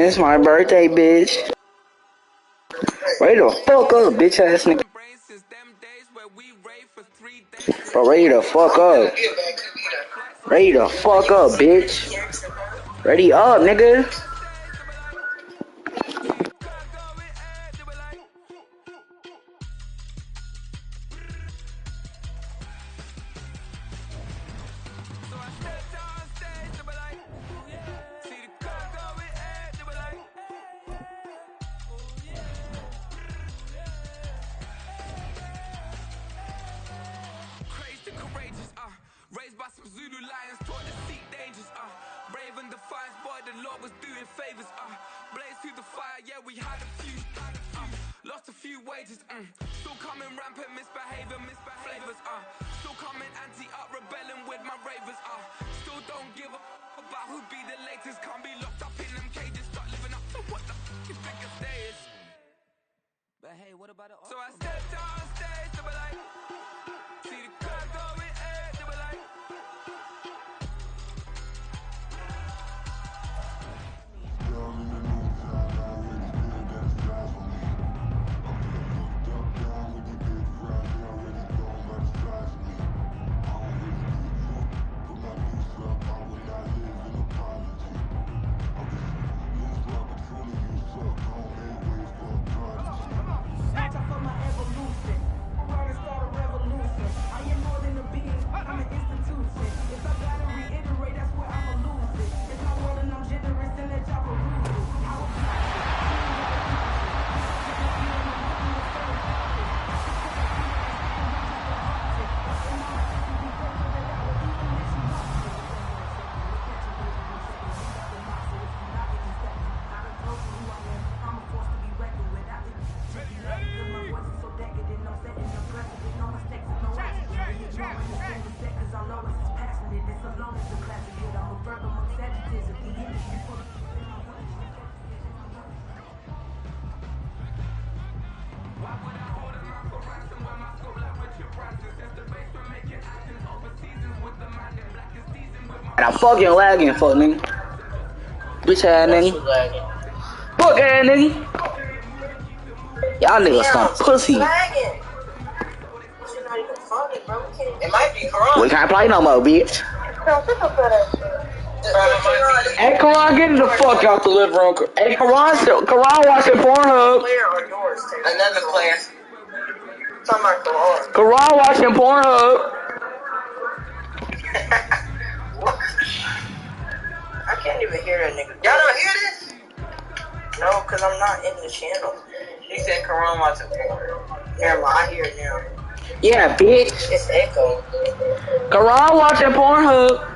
It's my birthday, bitch. Ready the fuck up, bitch ass nigga. Bro, ready the fuck up. Ready the fuck up, bitch. Ready up, nigga. Raised by some Zulu lions, taught to seek dangers, brave and defiant, boy, the Lord was doing favors, blaze through the fire, yeah, we had a few, lost a few wages, still coming rampant, misbehavior, flavors, still coming anti-up, rebelling with my ravers, still don't give a about who be the latest, can't be locked up in them cages, start living up to what the fuck is bigger days. But hey, what about it? So I stepped on stage, they were like, see the crowd going, they were like, And I'm fucking lagging, fuck nigga. Bitch ass nigga. Fuck ass nigga. Y'all niggas some pussy. It might be Karan. We can't play no more, bitch. Hey, Karan, get the fuck out the living room. Hey, Karan watching Pornhub. Player or yours? Another player. Talking about Karan. Karan watching Pornhub. I can't even hear that nigga. Y'all don't hear this? No, because I'm not in the channel. He said Karan watching porn. Never mind, I hear it now. Yeah, bitch. It's echo. Karan watching Pornhub.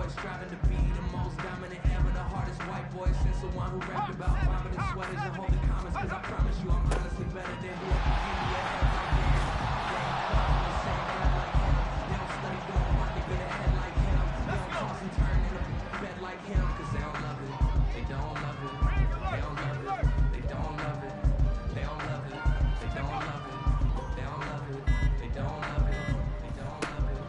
voice, striving to be the most dominant ever, the hardest white voice since the one who rapped about vomiting sweaters and holding comments. Cause I promise you I'm honestly better than who ever gave me a head like him. They don't study, don't want to get ahead like him. They don't toss and turn in a bed like him. Cause they don't love it, they don't love it, they don't love it, they don't love it, they don't love it, they don't love it, they don't love it, they don't love it, they don't love it.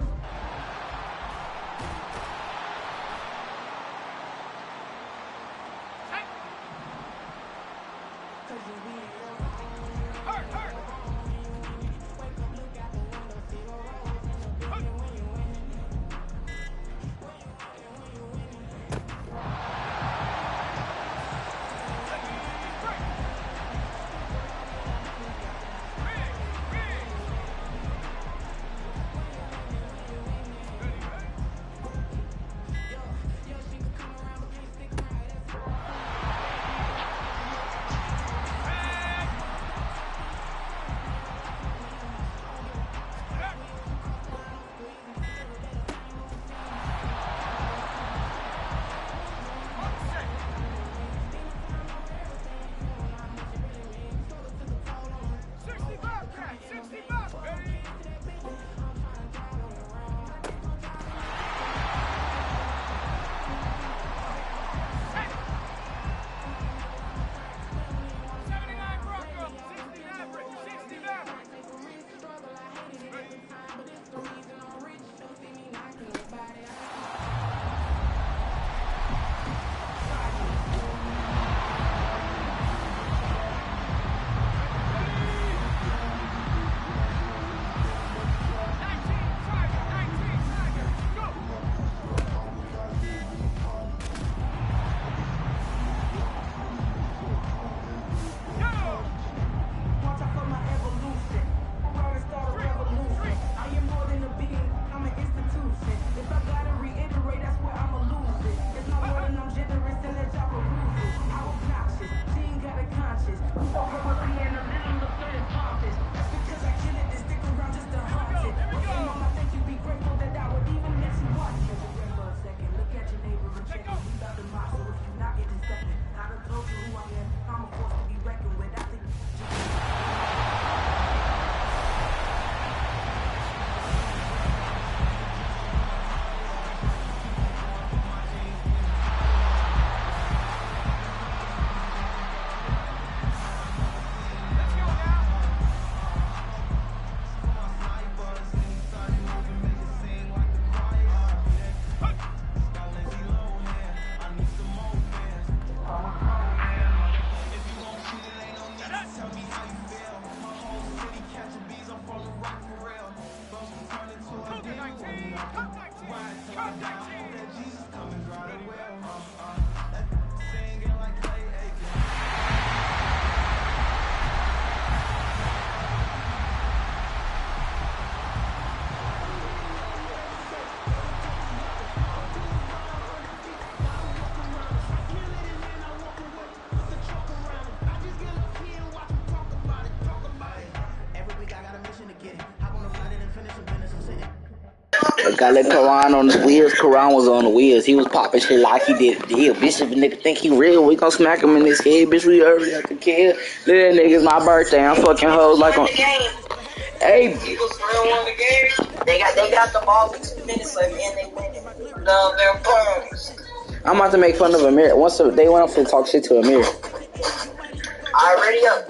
Got let Karan on the wheels. Karan was on the wheels. He was popping shit like he did. Yeah, bitch, if a nigga think he real, we gon' smack him in his head. Bitch, we early at the kid. Little niggas, my birthday. I'm fucking hoes like on. Hey, Eagles still won the game. They got the ball with 2 minutes left and they win it. No, they're bums. I'm about to make fun of Amir. Once they went up to talk shit to Amir. Already up.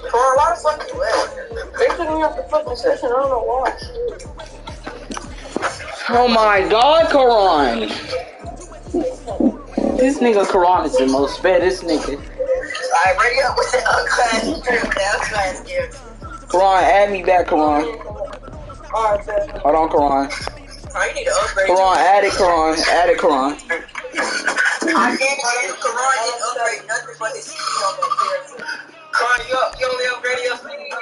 Come on, why the fuck you left? They took me off the fucking session. I don't know why. Oh my god, Karan. This nigga Karan is the most fattest nigga. Alright, ready up with the class gear. Karan, add me back, Karan. Alright, man. Hold on, Karan. I need to upgrade. Karan, add it, Karan. Add it, Karan. I can't get Karan didn't upgrade nothing but his speed on that character. Karan, you only upgraded your speed?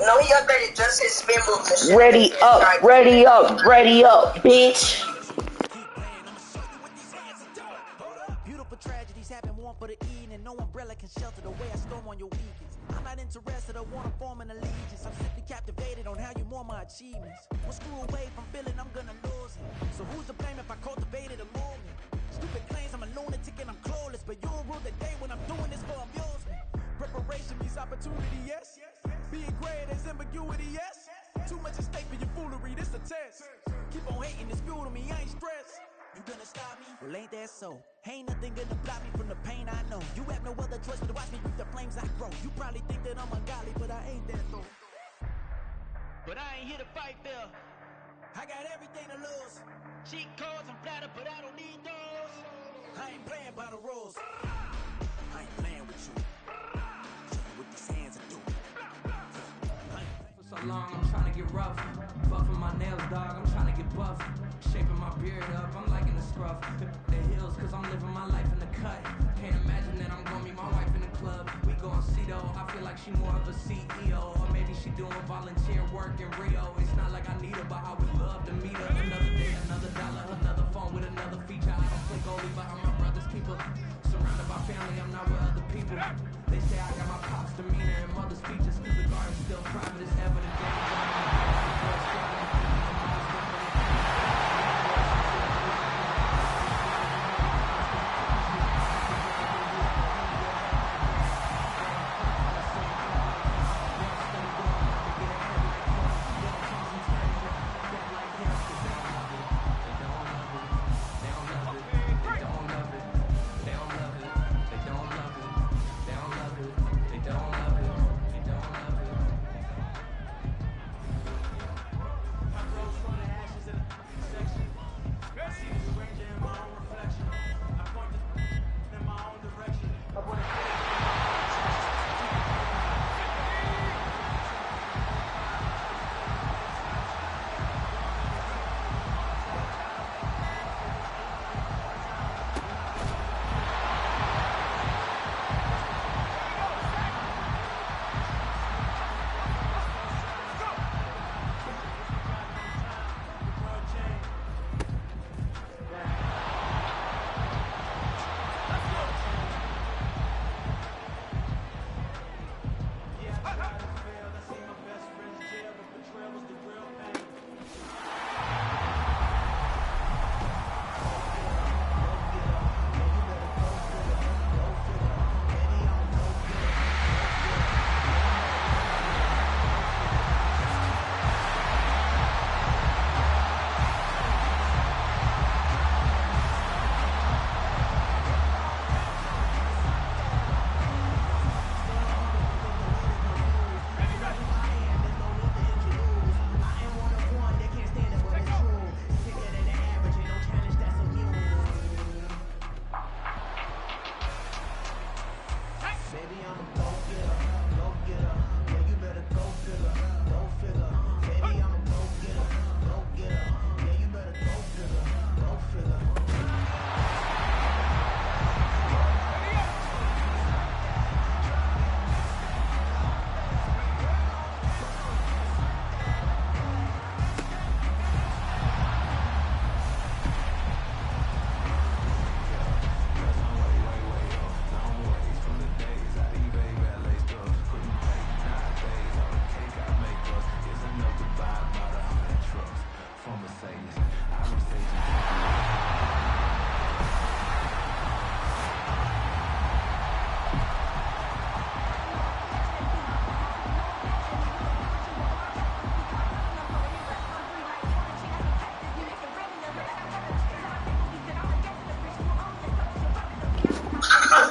No, he upgraded just his spin moves. Ready up, ready up, ready up, bitch. Beautiful tragedies happen, one for the eating, and no umbrella can shelter the way I storm on your weekends. I'm not interested, I wanna form an allegiance. I'm simply captivated on how you more my achievements. One screw away from feeling I'm gonna lose it. So who's to blame opportunity, yes. Being great, there's ambiguity, yes. Too much at stake for your foolery, this a test. Keep on hating, it's fuel to me, I ain't stressed. You gonna stop me? Well, ain't that so? Ain't nothing gonna block me from the pain I know. You have no other choice but to watch me reap the flames I grow. You probably think that I'm ungodly, but I ain't that though. But I ain't here to fight there. I got everything to lose. Cheat codes, I'm flattered, but I don't need those. I ain't playing by the rules. I ain't playing with you. With these hands I do. For so long, I'm trying to get rough. Buffing my nails, dog, I'm trying to get buff. Shaping my beard up, I'm liking the scruff. The heels, cause I'm living my life in the cut. Can't imagine that I'm gonna meet my wife in the club. We gon' see though, I feel like she more of a CEO. Or maybe she doing volunteer work in Rio. It's not like I need her, but I would love to meet her. Another day, another dollar, another phone with another feature. I don't play goalie, but I'm my brother's keeper. Surrounded by family, I'm not with other people. They say I got my pop's demeanor and mother's features. Cause the garden's still private as ever. The days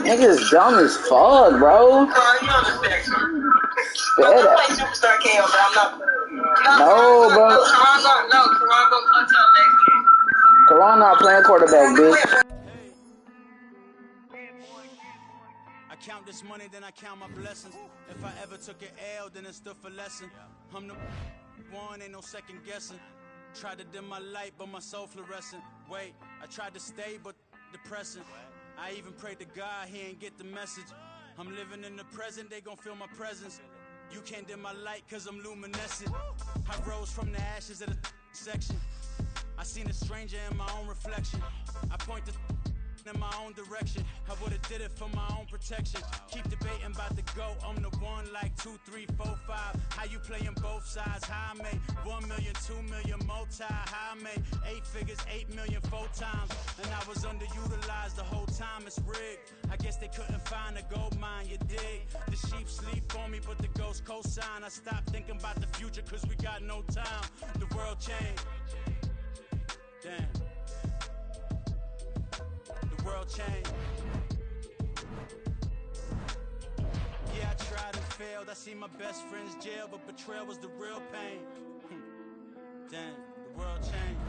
Niggas dumb as fuck, bro. You on the spectrum. I'm gonna play Superstar KO, but I'm not. No, bro. Karan gonna clutch up next game. Karan not playing quarterback, bitch. I count this money, then I count my blessings. If I ever took an L, then it stood for lesson. I'm the one, ain't no second guessing. Tried to dim my light, but my soul fluorescent. Wait, I tried to stay, but depressing. I even prayed to God, he ain't get the message. I'm living in the present, they gon' feel my presence. You can't dim my light, cause I'm luminescent. I rose from the ashes of the section. I seen a stranger in my own reflection. I point the in my own direction. I would've did it for my own protection. Keep debating about the GOAT. I'm the one like 2, 3, 4, 5. How you playing both sides? How I made 1 million, 2 million multi. How I made 8 figures, 8 million 4 times. And I was underutilized the whole time, it's rigged. I guess they couldn't find a gold mine, you dig? The sheep sleep on me, but the ghost cosign. I stopped thinking about the future, cause we got no time. The world changed. Damn. The world changed. Yeah, I tried and failed. I see my best friends jail, but betrayal was the real pain. Damn, the world changed.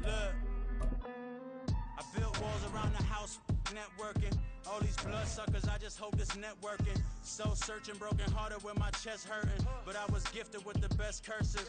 Look, I built walls around the house, networking. All these bloodsuckers, I just hope this networking. Soul searching, broken hearted with my chest hurting. But I was gifted with the best curses.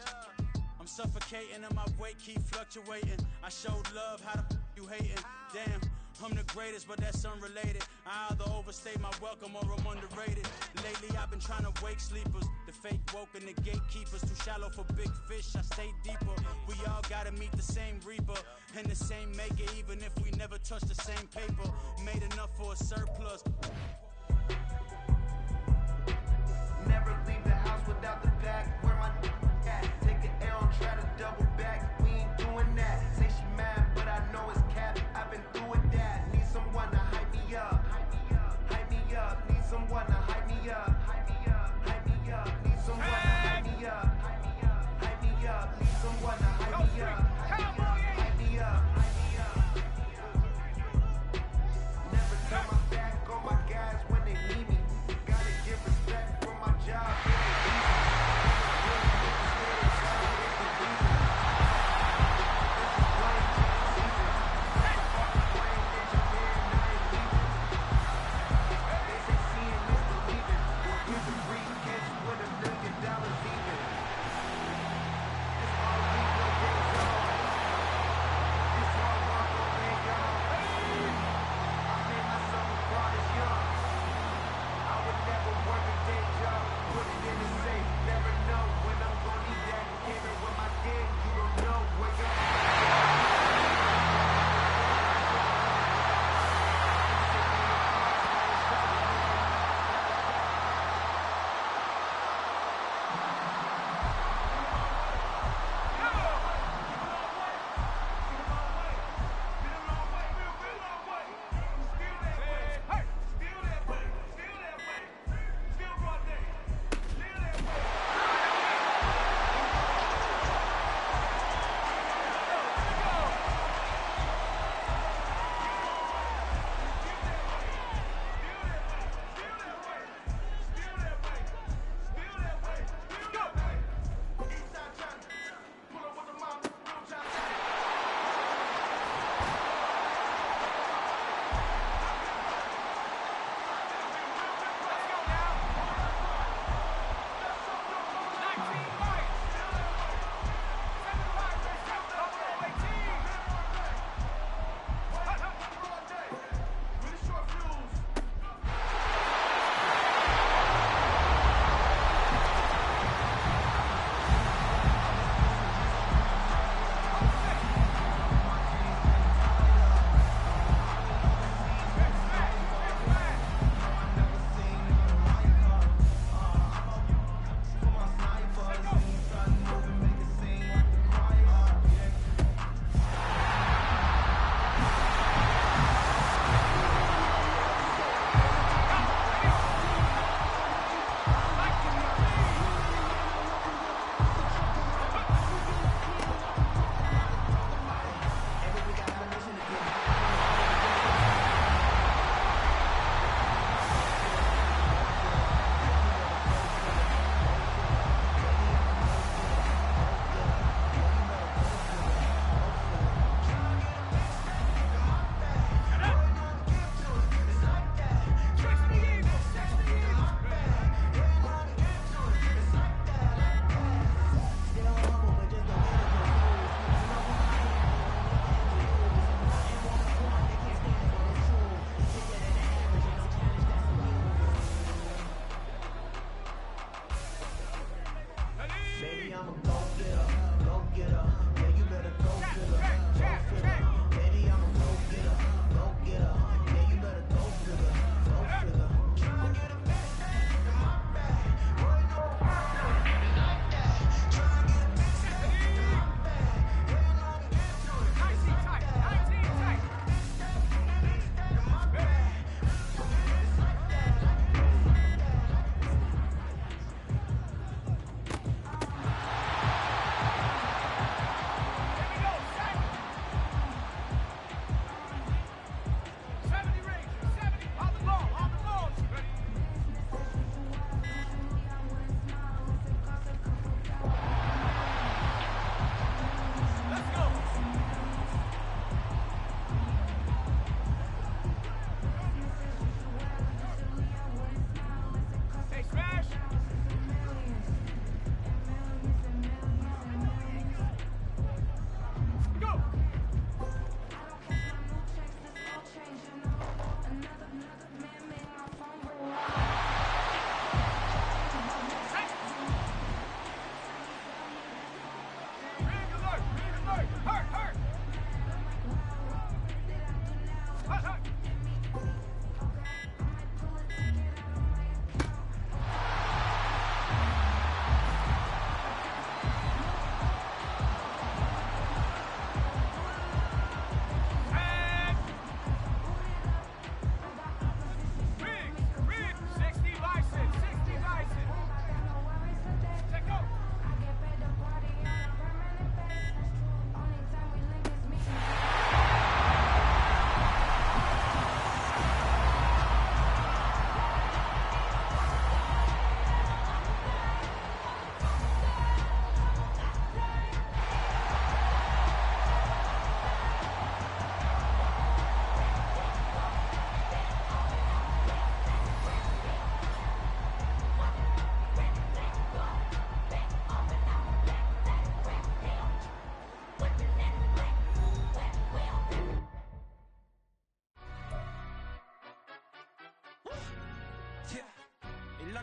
I'm suffocating and my weight keep fluctuating. I showed love, how the you hating? Damn, I'm the greatest, but that's unrelated. I either overstay my welcome or I'm underrated. Lately I've been trying to wake sleepers. The fake woke and the gatekeepers. Too shallow for big fish, I stay deeper. We all gotta meet the same reaper and the same maker, even if we never touch the same paper. Made enough for a surplus. Never leave the house without the pack. Where my at? Take an L, try to double back. We ain't doing that. Say she mad, but I know it's cap. I've been through with that. Need someone to hype me up. Hype me up. Need someone to hype me up. Hype me up. Hype me up. Need someone to hype me up. Hype me up. Need someone to hype me up. Hype me up. Never turn my back on my guys when they need me. Gotta give respect for my job.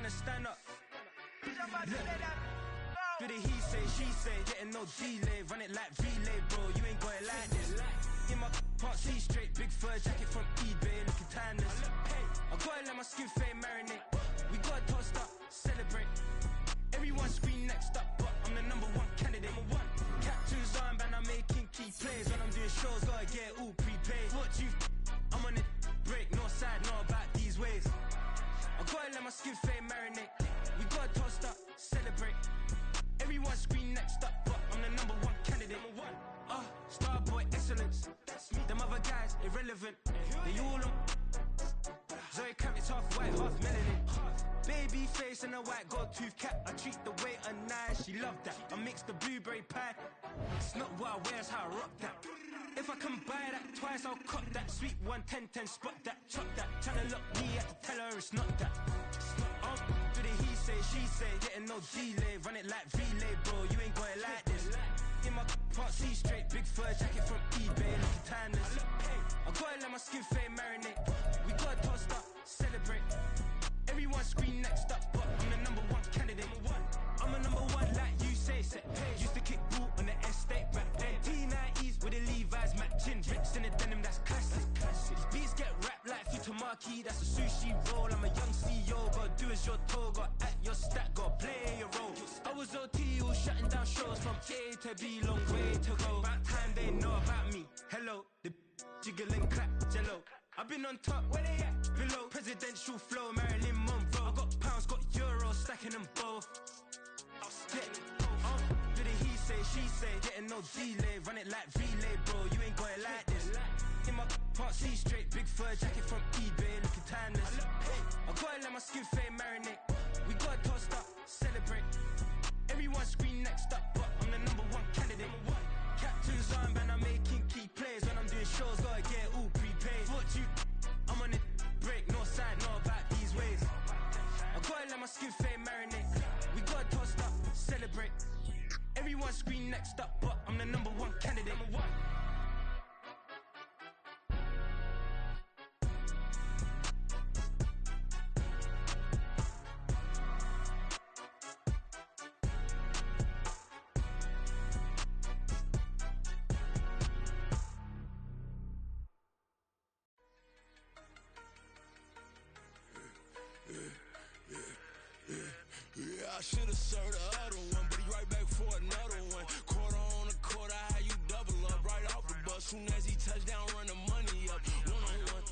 tryna stand up. Do the he say, she say, getting no delay. Run it like relay, bro, you ain't got it like this. In my part C straight, big fur jacket from eBay, looking timeless. I gotta let my skin fade marinate. We gotta toast up, celebrate. Everyone scream next up, but I'm the #1 candidate. Captain's armband, I'm making key plays. When I'm doing shows, gotta get it all prepaid. What you I'm on it, break, no side, know about these ways. I gotta let my skin fade marinate. We gotta toast up, celebrate. Everyone scream next up, but I'm the #1 candidate. Starboy excellence. Them other guys irrelevant. They all on. Zoe Kravitz half white, half melanin. Baby face and a white gold tooth cap. I treat the waiter nice, she love that. I mix the blueberry pie. It's not what I wear, it's how I rock that. If I can buy that twice, I'll cop that. Sweet 110, spot that, chop that. Tryna lock me, I have to tell her it's not that. Do the he say, she say, getting no delay. Run it like relay, bro, you ain't got it like this. In my part C straight, big fur jacket from eBay, looking timeless. I gotta let my skin fade marinate. We gotta toast up, celebrate. Everyone scream next up, but I'm the #1 candidate. I'm a #1 like you say, set page. Used to kick ball on the estate back then. T90s with the Levi's matching. Rips in the denim, that's classic. These beats get wrapped like Futamaki, that's a sushi roll. I'm a young CEO, gotta do as you're told. Gotta act your stat, gotta play your role. I was OT, all shutting down shows from A to B, long way to go. About time they know about me. Hello, the jiggle and clap, jello. I've been on top, where they at? Below, presidential flow, Marilyn Monroe. I got pounds, got euros, stacking them both. I'll stick. Do the he say, she say, getting no delay. Run it like relay, bro, you ain't got it like this. In my part C straight, big fur jacket from eBay, looking timeless. I gotta let my skin fade marinate. We gotta toast up, celebrate. Everyone scream next up, but I'm the #1 candidate. Captain's armband, I'm making key plays. When I'm doing shows, gotta get it all prepaid. What you I'm on it, break, no side, know about these ways. I gotta let my skin fade marinate. We gotta toast up, celebrate. Everyone scream next up, but I'm the #1 candidate. Yeah, I should've served the other one, but he right back for another one. Quarter on the quarter, how you double up right off the bus. Soon as he touch down, run the money up. One-on-one.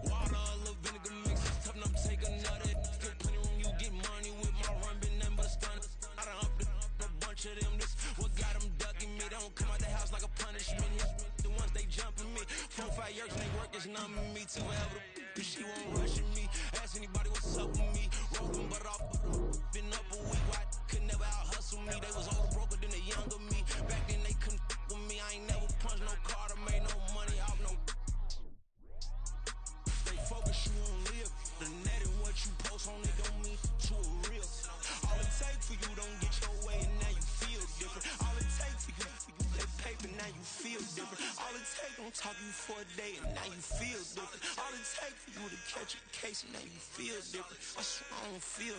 Water, a little vinegar mix, it's tough enough to take another. Still plenty room, you get money with my run, been nothing but a stun. I done up a bunch of them, this what got them ducking me. They don't come out the house like a punishment. The ones they jumping me. 4-5 years and they work is numbing me. Too ever the she won't rushing me. Ask anybody what's up with me. Rolling butter off, been up a week. Why could never out hustle me? They was older, broker than the younger me. Back then they couldn't with me. I ain't never punched no card or made no money off no. They focus, you on live. The net and what you post on it don't mean to a real. All it take for you don't get your way and now you feel different. All it take for you that paper, now you feel different. All it take don't talk you for a day and now you feel different. All it take for you to catch a case and now you feel different. I swear I don't feel.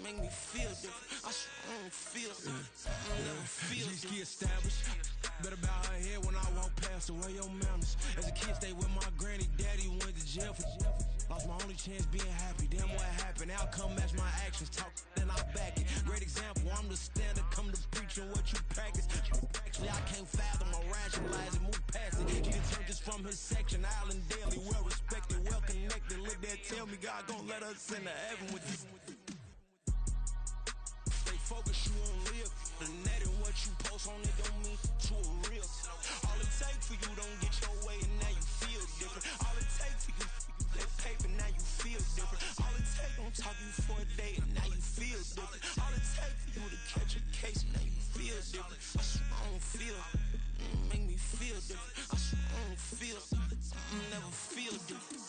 Make me feel different. I swear I don't feel. I never feel G-ski established. Better bow her head when I walk past. Away your manners. As a kid, stayed with my granny. Daddy went to jail for. Lost my only chance being happy. Damn, what happened? Outcome match my actions. Talk, then I back it. Great example. I'm the standard. Come to preaching what you practice. Actually, I can't fathom or rationalize it. Move past it. He done turned this from his section. Island daily, well respected, well connected. Look there, tell me God gon' let us into heaven with this. Focus, you on live. The net and what you post on it don't mean to a real. All it take for you don't get your way and now you feel different. All it take for you that paper, now you feel different. All it take don't talk you for a day and now you feel different. All it take for you to catch a case and now you feel different. I swear I don't feel. Make me feel different. I swear I don't feel. I never feel different.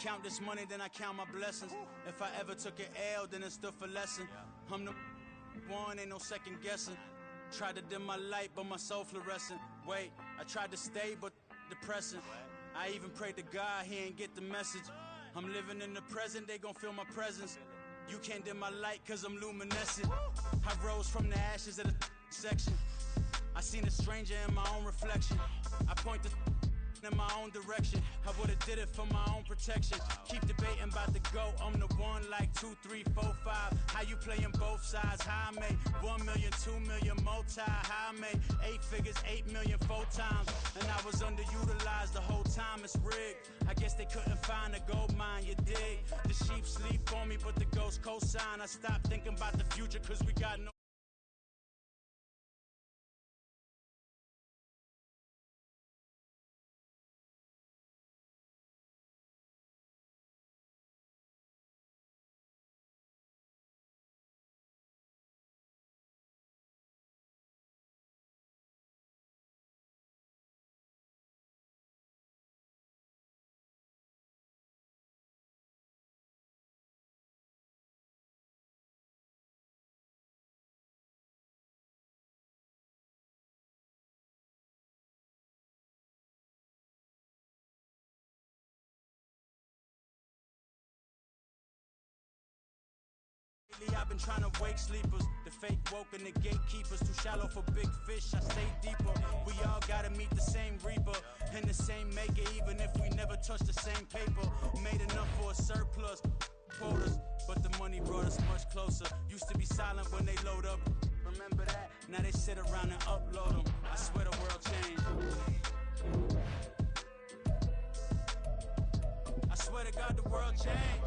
count this money, then I count my blessings. If I ever took an L, then it stood for lesson. I'm the one, ain't no second guessing. Tried to dim my light, but my soul fluorescent. Wait, I tried to stay, but depressing. I even prayed to God, he ain't get the message. I'm living in the present, they gon' feel my presence. You can't dim my light, cause I'm luminescent. I rose from the ashes of the section. I seen a stranger in my own reflection. I point the in my own direction. I would've did it for my own protection. Keep debating about the GOAT. I'm the one like 2, 3, 4, 5. How you playing both sides? How I made 1 million, 2 million, multi. How I made 8 figures, 8 million, 4 times. And I was underutilized the whole time. It's rigged. I guess they couldn't find a gold mine, you dig? The sheep sleep on me, but the ghost cosign. I stopped thinking about the future, cause we got no. I've been trying to wake sleepers, the fake woke and the gatekeepers. Too shallow for big fish, I stay deeper. We all gotta meet the same reaper and the same maker, even if we never touch the same paper. Made enough for a surplus, quotas, but the money brought us much closer. Used to be silent when they load up, remember that? Now they sit around and upload them. I swear the world changed. I swear to God the world changed.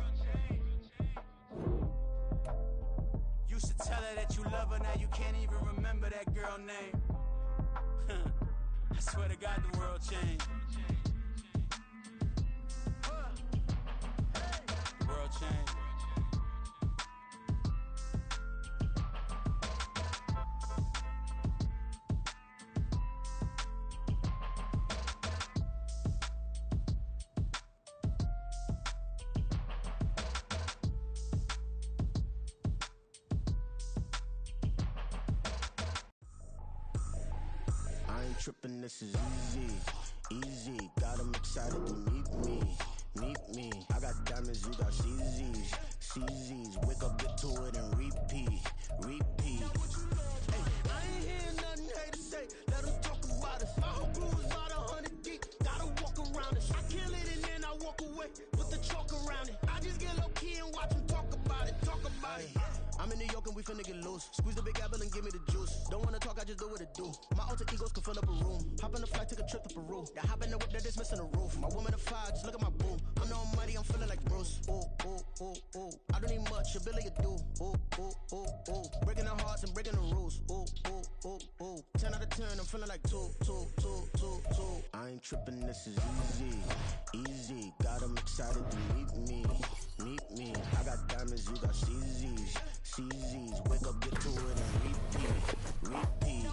Used to tell her that you love her, now you can't even remember that girl name. I swear to God the world changed. The world changed. I ain't tripping, this is easy, easy. Got 'em excited to meet me, meet me. I got diamonds, you got CZs, CZs. Wake up, get to it and repeat, repeat. Hey, I ain't hearing nothing haters say. Let 'em talk about us. My whole crew is about 100 deep. Gotta walk around us. I kill it and then I walk away. Put the chalk around it. I just get low key and watch 'em talk about it, talk about it. I'm in New York and we finna get loose. Squeeze the big apple and give me the juice. Don't wanna talk, I just do what it do. My alter egos can fill up a room. Hop on the flight, take a trip to Peru. That hop in the whip that is missing the roof. My woman a fire, just look at my boo. I'm the almighty, I'm feeling like Bruce. Ooh, ooh, ooh, ooh. I don't need much, your Billy you do. Ooh, ooh, ooh, ooh. Breaking the hearts and breaking the rules. Ooh, ooh, ooh, ooh. 10 out of 10, I'm feeling like 2, 2, 2, 2, 2. I ain't tripping, this is easy, easy. Got 'em excited to meet me, meet me. I got diamonds, you got CZs, CZs. Wake up, get to it and repeat, repeat.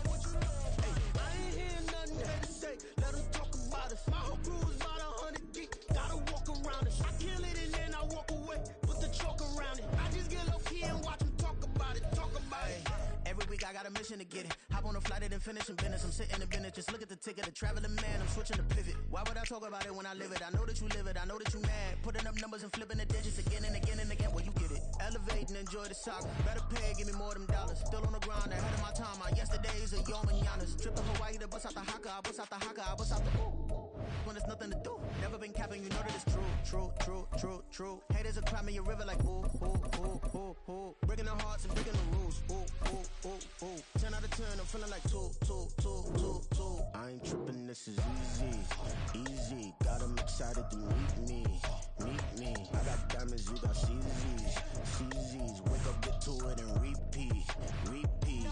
Hey, I ain't hearing nothing haters say. Let 'em talk about us. My whole crew is about 100 deep. Gotta walk around us. I kill it and then I walk away. Put the chalk around it. I just get low key and watch 'em talk about it, talk about it. Every week I got a mission to get it. Hop on a flight and then finish in business. I'm sitting in business, just look at the ticket. A traveling man, I'm switching to pivot. Why would I talk about it when I live it? I know that you live it, I know that you mad. Putting up numbers and flipping the digits again and again and again. Well, you get it. Elevate and enjoy the saga. Better pay, give me more of them dollars. Still on the grind, ahead of my time. My yesterdays are your mananas. Trip to Hawaii to bust out the haka. I bust out the haka, I bust out the when there's nothing to do. Never been capping, you know that it's true, true, true, true, true. Haters are climbing your river like ooh, ooh, ooh, ooh, ooh. Breaking the hearts and breaking the rules. Ooh, ooh, ooh, ooh. 10 out of 10, I'm feeling like 2, 2, 2, 2, 2. I ain't tripping, this is easy, easy. Got 'em excited to meet me, meet me. I got diamonds, you got CZs, CZs. Wake up, get to it and repeat, repeat.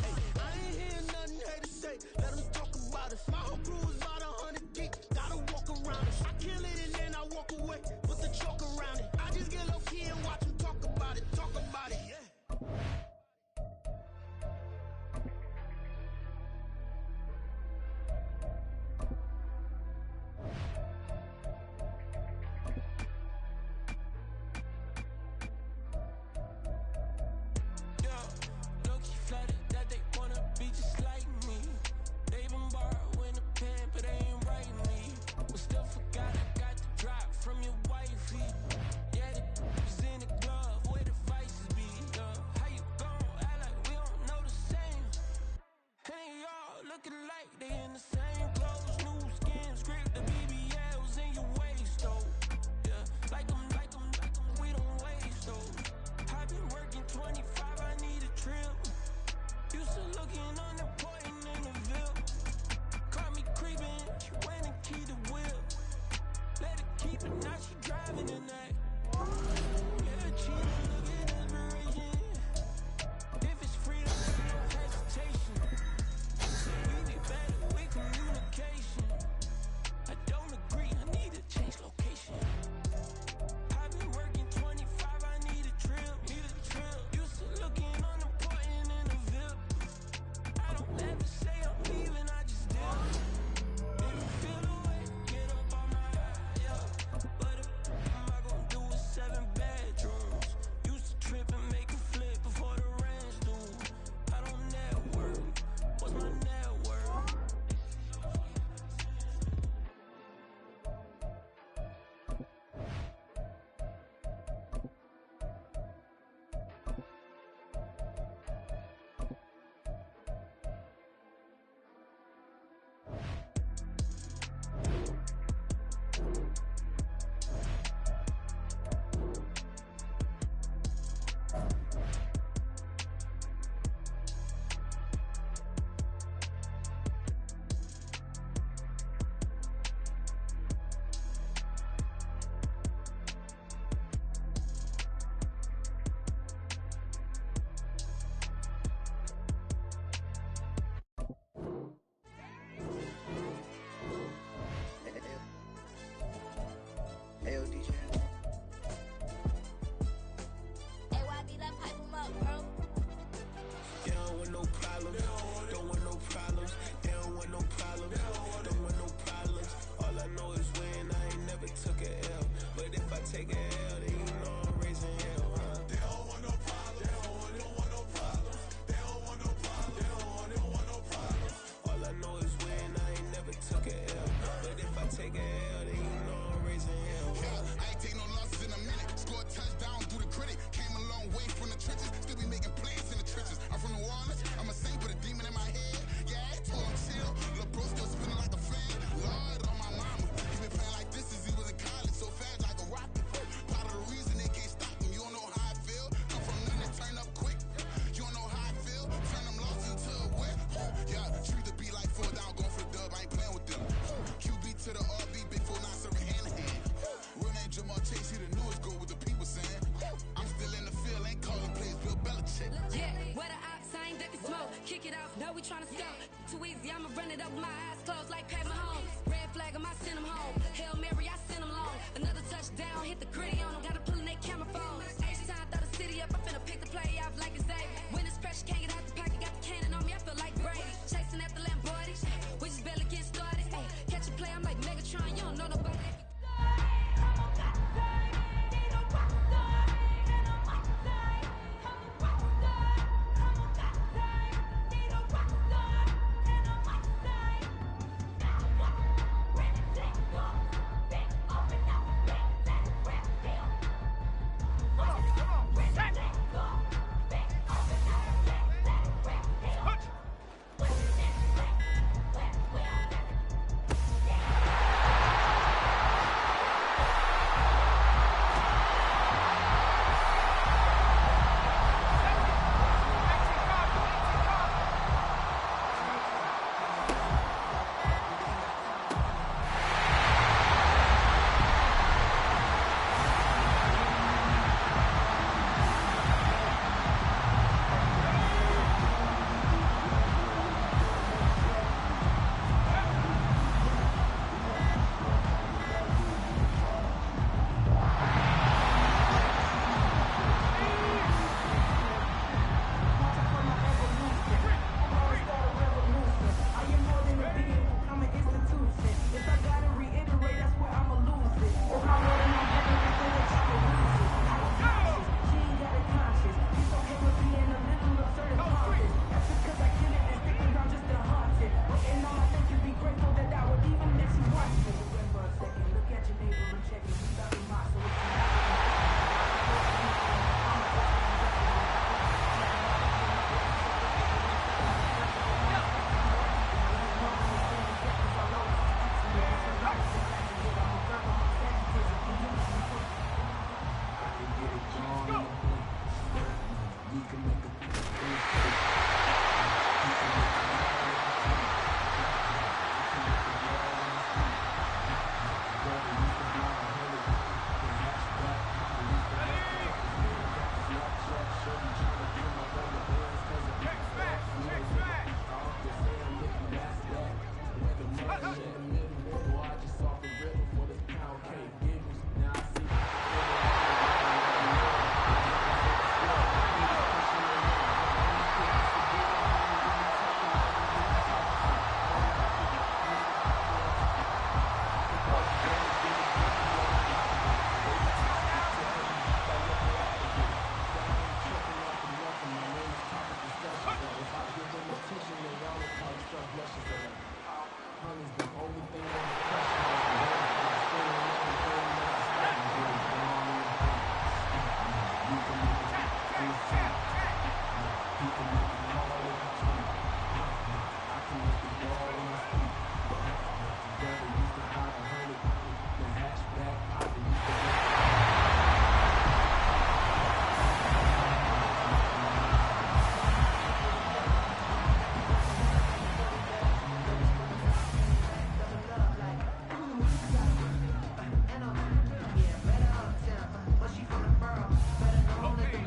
Hey, I ain't hearing nothing haters say. Let 'em talk about us. My whole crew is about 100 deep. Gotta walk around us. I kill it and then I walk away. Put the chalk around it. I just get low key and watch 'em talk about it, talk about it. Yeah. kick it off. Now we tryna sell. Too easy, I'ma run it up with my eyes closed like Pat Mahomes. Red flag, I send him home. Hail Mary, I send him long. Another touchdown, hit the gritty on him. Gotta pull in that camera phone. H-time, throw the city up. I'm finna pick the play off like it's Xavier. When it's pressure, can't get out the pocket. Got the cannon on me, I feel like Brady. Chasing after Lamborghini. We just barely get started. Ay, catch a play, I'm like Megatron. You don't know nobody.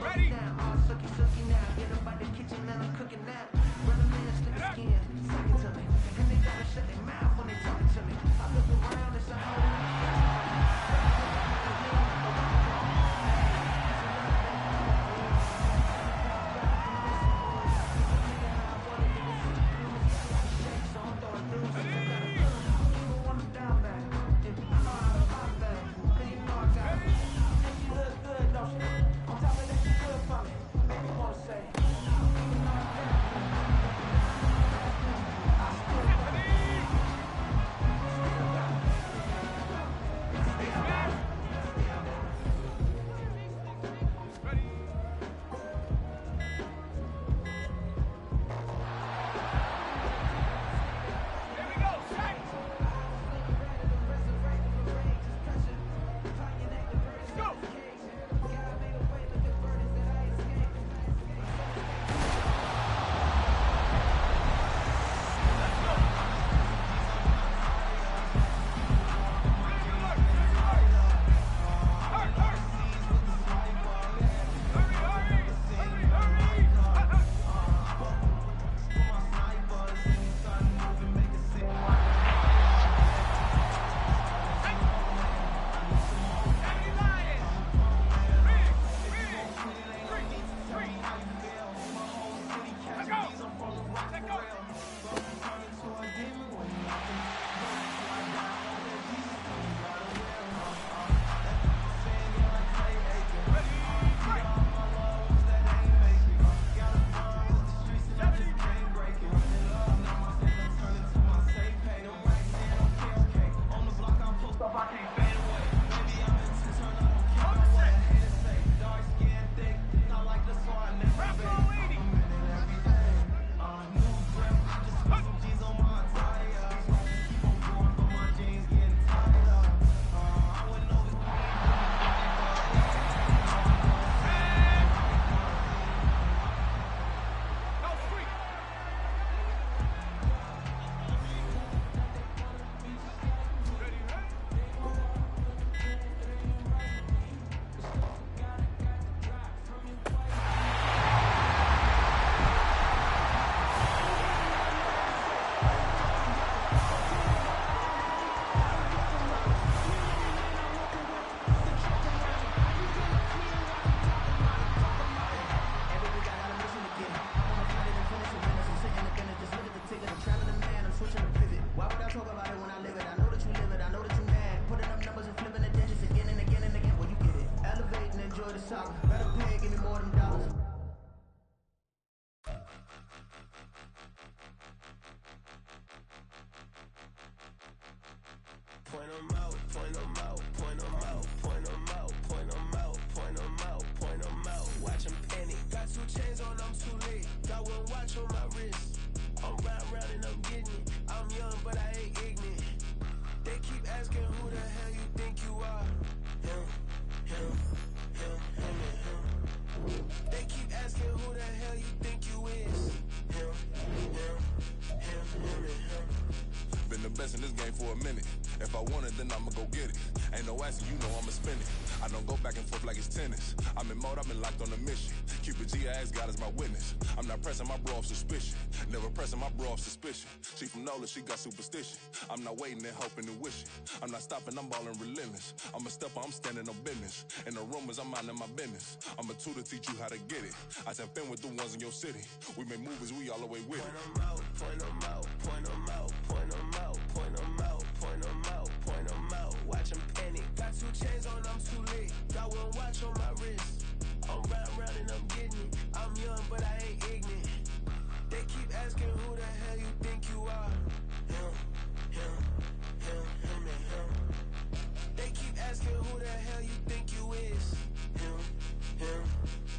Ready? Point 'em out, point 'em out, point 'em out, point 'em out, point 'em out, point 'em out, point 'em out. Watch 'em panic. Got 2 chains on, I'm too late. Got 1 watch on my wrist. I'm round and I'm getting it. I'm young, but I ain't ignorant. They keep asking who the hell you think you are. Him, him, him, him, and him. They keep asking who the hell you think you is. Him, him, him, him, and him. Been the best in this game for a minute. If I want it, then I'ma go get it. Ain't no asking, you know I'ma spend it. I don't go back and forth like it's tennis. I'm in mode, I've been locked on a mission. Cupid G, I ask God as my witness. I'm not pressing my bro off suspicion. Never pressing my bro off suspicion. She from Nola, she got superstition. I'm not waiting and hoping and wishing. I'm not stopping, I'm balling relentless. I'm a stepper, I'm standing on business. In the rumors, I'm minding my business. I'm a tutor, teach you how to get it. I said, been with the ones in your city. We make movies, we all the way with it. Point 'em out, point 'em out, point 'em out, point 'em out, point 'em out, point 'em out, point 'em out. Watch 'em panic. Got 2 chains on, I'm too late. Got 1 watch on my wrist. I'm round and I'm getting it. I'm young, but I ain't ignorant. They keep asking who the hell you think you are. Him, him, him, him, and him. They keep asking who the hell you think you is. Him, him,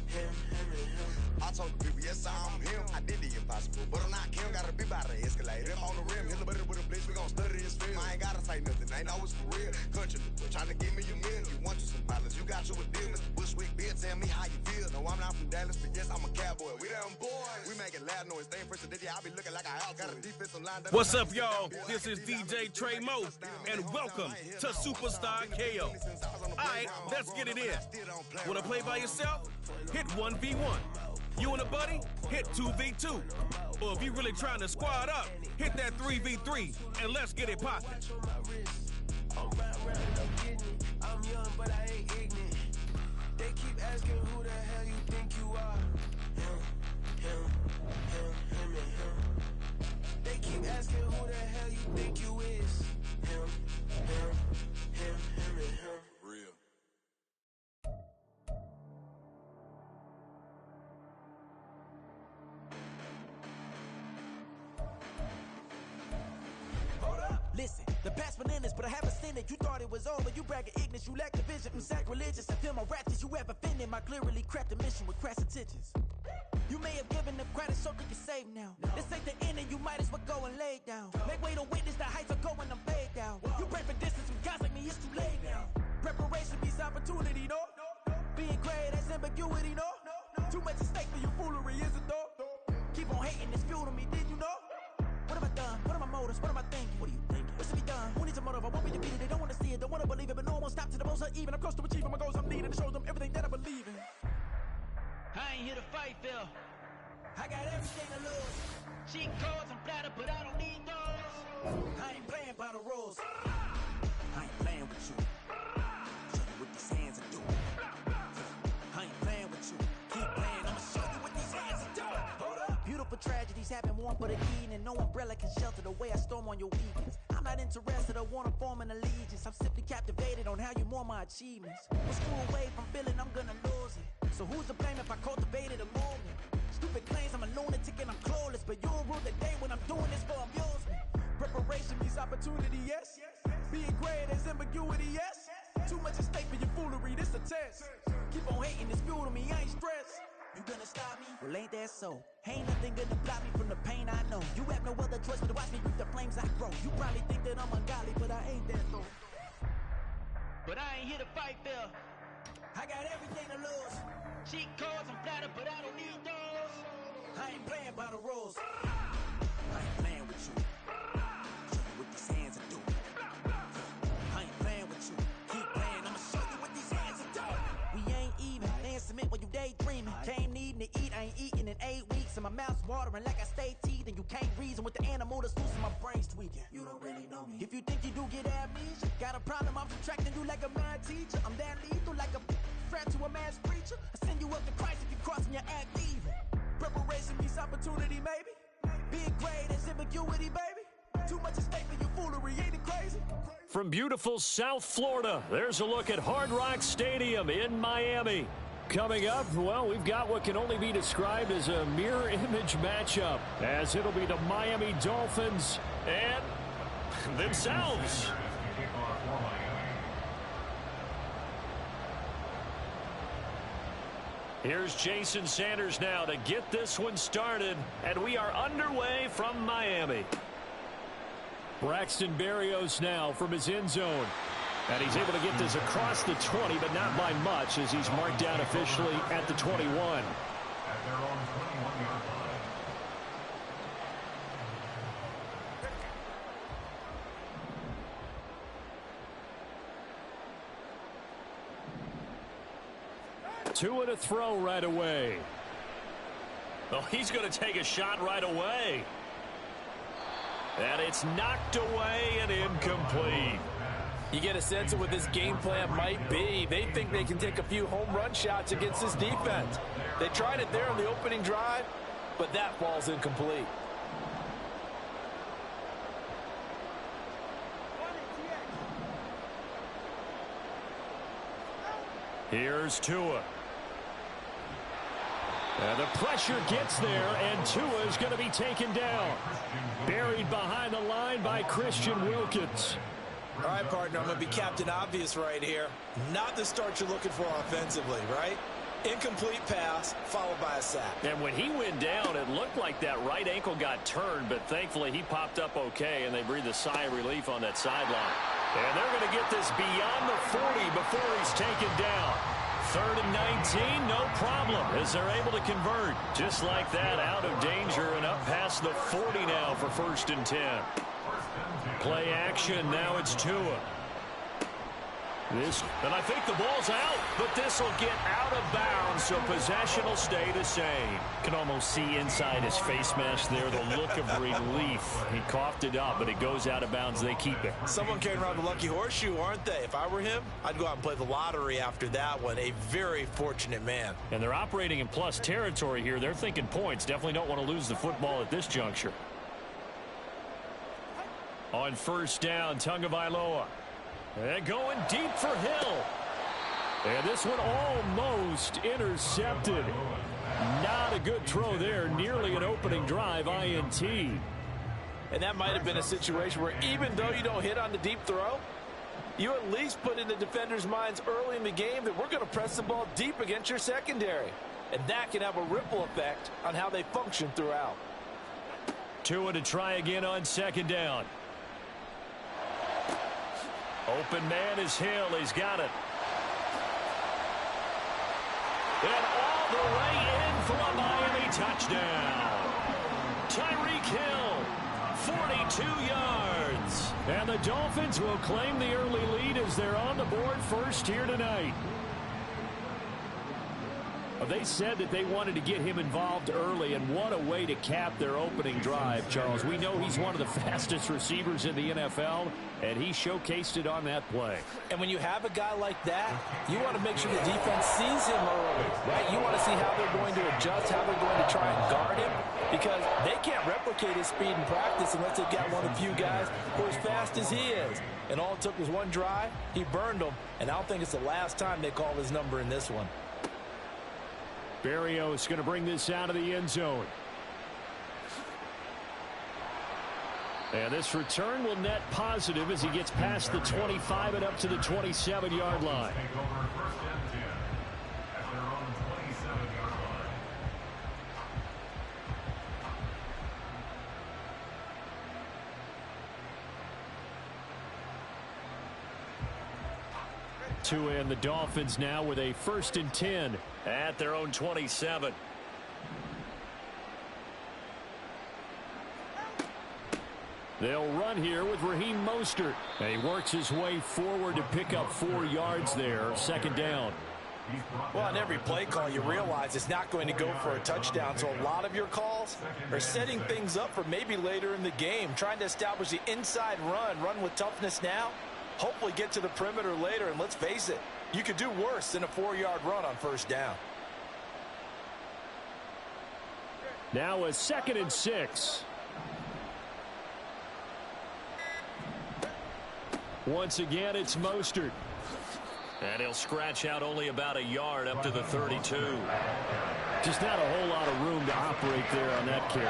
him, him, and him. I told the people, yes, I'm him. I did the impossible, but I'm not Kim. Gotta be by the escalator. Him on the rim, hit the butter with a blitz. We gon' study this film. I ain't gotta say nothing, ain't always for real. Country, trying to give me a meal. You want you some pilots, you got you a deal. Mr. Bushwick, Bill, tell me how you feel. No, I'm not from Dallas, but yes, I'm a cowboy. We them boys. We making loud noise. Stay first, yeah, I be looking like I out. Got a defensive line. What's up, y'all? This is DJ Trey Mo, and welcome to Superstar KO. Alright, let's get it in. Wanna play by yourself? Hit 1v1. You and a buddy? Hit 2v2. Or if you really trying to squad up, hit that 3v3, and let's get it poppin'. I'm round and I'm getting it. I'm young, but I ain't ignorant. They keep asking who the hell you think you are. Him, him, him, him, and him. They keep asking who the hell you think you is. Him, him, him, him, and him. Real. Listen, the best bananas, but I haven't seen it. You thought it was over, you bragging ignorance, you lack the vision. I'm sacrilegious, I feel my ratchets, you have offended my clearly crafted mission with crass intentions. You may have given them credit so they can save now. This ain't the end and you might as well go and lay down. Make way to witness the heights are going, I'm paid down. You pray for distance with guys like me, it's too late now. Preparation means opportunity, no? Being great, that's ambiguity, no? Too much at stake for your foolery, is it though? Keep on hating, it's fuel to me, did you know? What have I done? What are my motives? What am I thinking? What are you thinking? What should be done? Who needs a motive? I won't be defeated. They don't want to see it, don't want to believe it, but no one won't stop to the most uneven. I'm close to achieving my goals. I'm needing to show them everything that I believe in. I ain't here to fight, Phil. I got everything to lose. Cheat codes, I'm flattered, but I don't need those. I ain't playing by the rules. I ain't playing with you. Show you what these hands are doing. I ain't playing with you. Keep playing, I'ma show you what these hands are doing. Hold up. Beautiful tragedies happen, one for the king, and no umbrella can shelter the way I storm on your weekends. I'm not interested or wanna form an allegiance. I'm simply captivated on how you more my achievements. One screw away from feeling I'm gonna lose it. So who's to blame if I cultivated a movement? Stupid claims I'm a lunatic and I'm clueless, but you'll rule the day when I'm doing this for amusement. Preparation means opportunity, yes. Being great is ambiguity, yes. Too much at stake for your foolery, this a test. Keep on hating, it's fuel to me, I ain't stressed. You gonna stop me? Well, ain't that so? Ain't nothing gonna block me from the pain I know. You have no other choice but to watch me reap the flames I grow. You probably think that I'm ungodly, but I ain't that though. But I ain't here to fight, Phil. I got everything to lose. Cheat codes, I'm flattered, but I don't need those. I ain't playing by the rules. I ain't playing with you. Show you what these hands are doing. I ain't playing with you. Keep playing, I'ma show you what these hands are doing. We ain't even. Laying cement while you daydreaming. Came needing to eat, I ain't eating in 8 weeks. And my mouth's watering like I stay teething. You can't reason with the animal that's loose and my brain's tweaking. You don't really know me. If you think you do get amnesia, got a problem, I'm subtracting you like a mad teacher. I'm that lethal like a threat to a mass preacher. I send you up to Christ if you crossing your act evil. Preparation means opportunity, maybe. Being great is ambiguity, baby. Too much at stake for your foolery, ain't it crazy? From beautiful South Florida, there's a look at Hard Rock Stadium in Miami. Coming up, well, we've got what can only be described as a mirror image matchup, as it'll be the Miami Dolphins and themselves. Here's Jason Sanders now to get this one started, and we are underway from Miami. Braxton Berrios now from his end zone. And he's able to get this across the 20, but not by much, as he's marked down officially at the 21. Tua to throw right away. Oh, he's going to take a shot right away. And it's knocked away and incomplete. You get a sense of what this game plan might be. They think they can take a few home run shots against this defense. They tried it there on the opening drive, but that ball's incomplete. Here's Tua. And the pressure gets there, and Tua is going to be taken down. Buried behind the line by Christian Wilkins. All right, partner, I'm going to be Captain Obvious right here. Not the start you're looking for offensively, right? Incomplete pass, followed by a sack. And when he went down, it looked like that right ankle got turned, but thankfully he popped up okay, and they breathed a sigh of relief on that sideline. And they're going to get this beyond the 40 before he's taken down. 3rd and 19, no problem, as they're able to convert. Just like that, out of danger and up past the 40 now for 1st and 10. Play action, now it's Tua. And I think the ball's out, but this will get out of bounds, so possession will stay the same. Can almost see inside his face mask there the look of relief. He coughed it up, but it goes out of bounds. They keep it. Someone came around the lucky horseshoe, aren't they? If I were him, I'd go out and play the lottery after that one. A very fortunate man. And they're operating in plus territory here. They're thinking points. Definitely don't want to lose the football at this juncture. On 1st down, Tagovailoa. And going deep for Hill. And this one almost intercepted. Not a good throw there. Nearly an opening drive INT. And that might have been a situation where even though you don't hit on the deep throw, you at least put in the defender's minds early in the game that we're going to press the ball deep against your secondary. And that can have a ripple effect on how they function throughout. Tua to try again on 2nd down. Open man is Hill. He's got it. And all the way in for a Miami touchdown. Tyreek Hill, 42 yards. And the Dolphins will claim the early lead as they're on the board first here tonight. They said that they wanted to get him involved early, and what a way to cap their opening drive, Charles. We know he's one of the fastest receivers in the NFL, and he showcased it on that play. And when you have a guy like that, you want to make sure the defense sees him early, right? You want to see how they're going to adjust, how they're going to try and guard him, because they can't replicate his speed in practice unless they've got one of the few guys who are as fast as he is. And all it took was one drive. He burned them, and I don't think it's the last time they call his number in this one. Berrios going to bring this out of the end zone. And this return will net positive as he gets past the 25 and up to the 27-yard line. Tua and the Dolphins now with a 1st and 10 at their own 27. They'll run here with Raheem Mostert. And he works his way forward to pick up 4 yards there. 2nd down. Well, on every play call, you realize it's not going to go for a touchdown. So a lot of your calls are setting things up for maybe later in the game, trying to establish the inside run with toughness now. Hopefully get to the perimeter later, and let's face it, you could do worse than a 4-yard run on 1st down. Now a 2nd and 6. Once again, it's Mostert. And he'll scratch out only about a yard up to the 32. Just not a whole lot of room to operate there on that carry.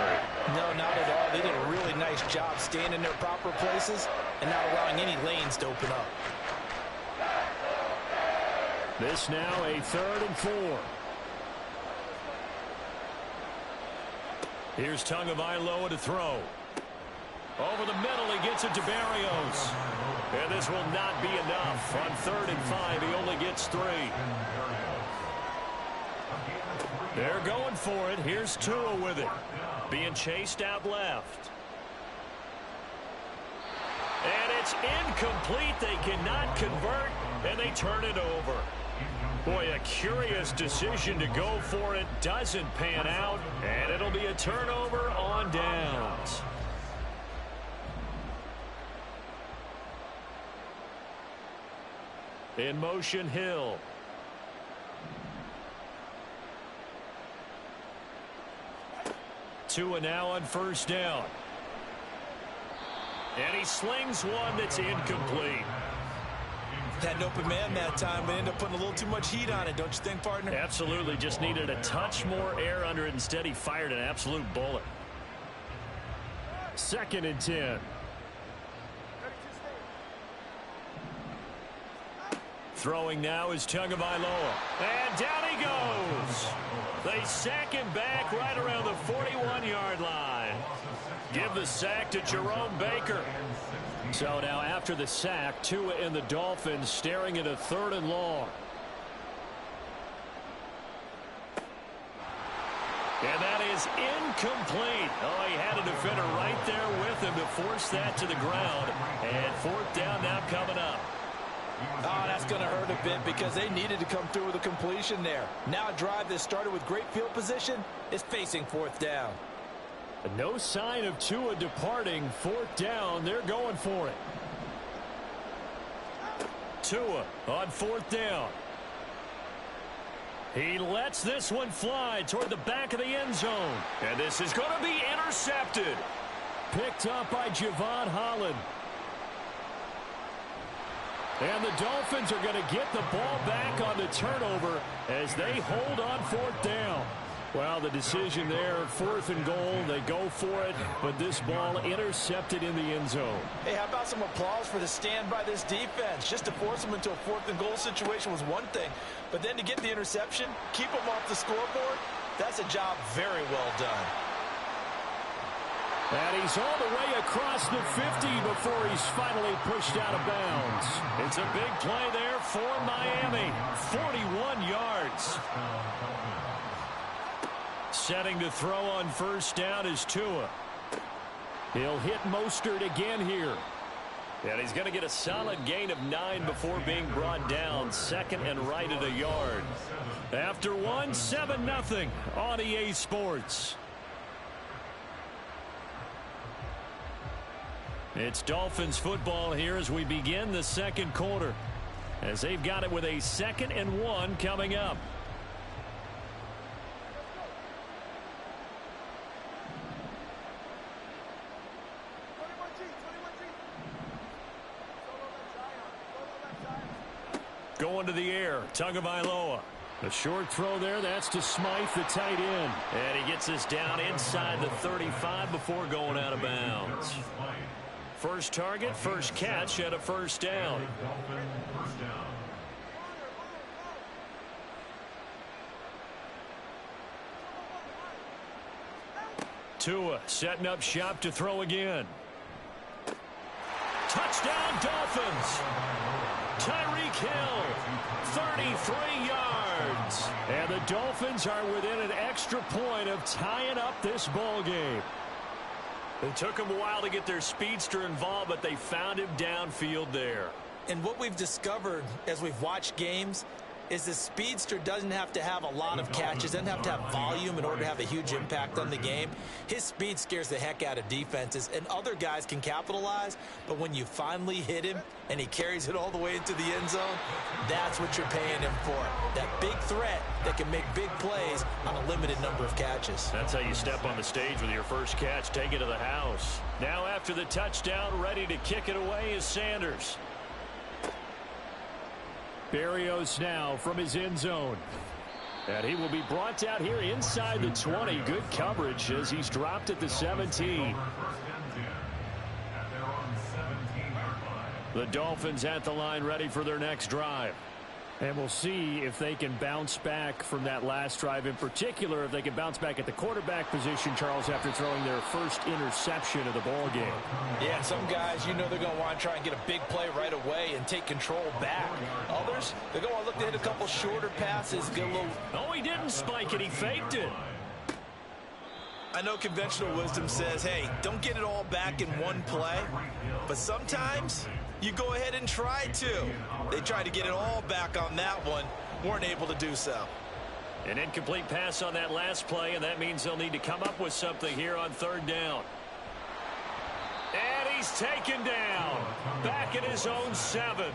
No, not at all. They did a really nice job staying in their proper places and not allowing any lanes to open up. This now a 3rd and 4. Here's Tagovailoa to throw. Over the middle, he gets it to Berrios. And this will not be enough. On 3rd and 5, he only gets 3. They're going for it. Here's Tua with it. Being chased out left. And it's incomplete. They cannot convert, and they turn it over. Boy, a curious decision to go for it. Doesn't pan out, and it'll be a turnover on downs. In motion, Hill. Tua now on 1st down. And he slings one that's incomplete. Had an open man that time, but ended up putting a little too much heat on it, don't you think, partner? Absolutely. Just needed a touch more air under it. Instead, he fired an absolute bullet. 2nd and 10. Throwing now is Tagovailoa. And down he goes. They sack him back right around the 41-yard line. Give the sack to Jerome Baker. So now after the sack, Tua and the Dolphins staring at a 3rd and long. And that is incomplete. Oh, he had a defender right there with him to force that to the ground. And 4th down now coming up. Oh, that's going to hurt a bit because they needed to come through with a completion there. Now a drive that started with great field position is facing 4th down. No sign of Tua departing. 4th down. They're going for it. Tua on 4th down. He lets this one fly toward the back of the end zone. And this is going to be intercepted. Picked up by Javon Holland. And the Dolphins are going to get the ball back on the turnover as they hold on 4th down. Well, the decision there, 4th and goal, they go for it, but this ball intercepted in the end zone. Hey, how about some applause for the stand by this defense? Just to force them into a 4th and goal situation was one thing, but then to get the interception, keep them off the scoreboard, that's a job very well done. And he's all the way across the 50 before he's finally pushed out of bounds. It's a big play there for Miami. 41 yards. Setting to throw on 1st down is Tua. He'll hit Mostert again here. And he's going to get a solid gain of 9 before being brought down. 2nd and right at a yard. After 1, 7-0 on EA Sports. It's Dolphins football here as we begin the 2nd quarter. As they've got it with a 2nd and 1 coming up. Going to the air, Tagovailoa. A short throw there, that's to Smythe, the tight end. And he gets this down inside the 35 before going out of bounds. First target, first catch at a 1st down. Tua setting up shop to throw again. Touchdown Dolphins. Tyreek Hill, 33 yards. And the Dolphins are within an extra point of tying up this ball game. It took them a while to get their speedster involved, but they found him downfield there. And what we've discovered as we've watched games is the speedster doesn't have to have a lot of catches, doesn't have to have volume in order to have a huge impact on the game. His speed scares the heck out of defenses, and other guys can capitalize, but when you finally hit him and he carries it all the way into the end zone, that's what you're paying him for. That big threat that can make big plays on a limited number of catches. That's how you step on the stage with your first catch, take it to the house. Now after the touchdown, ready to kick it away is Sanders. Berrios now from his end zone. And he will be brought down here inside the 20. Good coverage as he's dropped at the 17. The Dolphins at the line ready for their next drive. And we'll see if they can bounce back from that last drive, in particular, if they can bounce back at the quarterback position, Charles, after throwing their first interception of the ball game. Yeah, some guys, you know they're going to want to try and get a big play right away and take control back. Others, they're going to look to hit a couple shorter passes, get a little... Oh, he didn't spike it. He faked it. I know conventional wisdom says, hey, don't get it all back in one play. But sometimes you go ahead and try to. They tried to get it all back on that one. Weren't able to do so. An incomplete pass on that last play, and that means they'll need to come up with something here on third down. And he's taken down. Back at his own 7.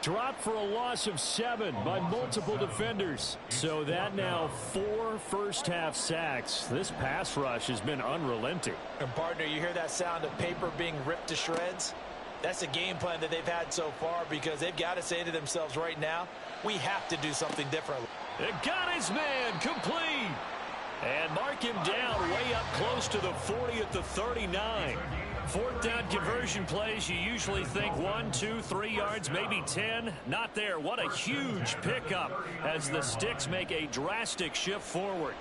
Dropped for a loss of 7 by multiple defenders. So that now 4 first-half sacks. This pass rush has been unrelenting. And, partner, you hear that sound of paper being ripped to shreds? That's a game plan that they've had so far because they've got to say to themselves right now, we have to do something different. It got his man complete. And mark him down way up close to the 40 at the 39. Fourth down conversion plays, you usually think 1, 2, 3 yards, maybe 10. Not there. What a huge pickup as the Sticks make a drastic shift forward.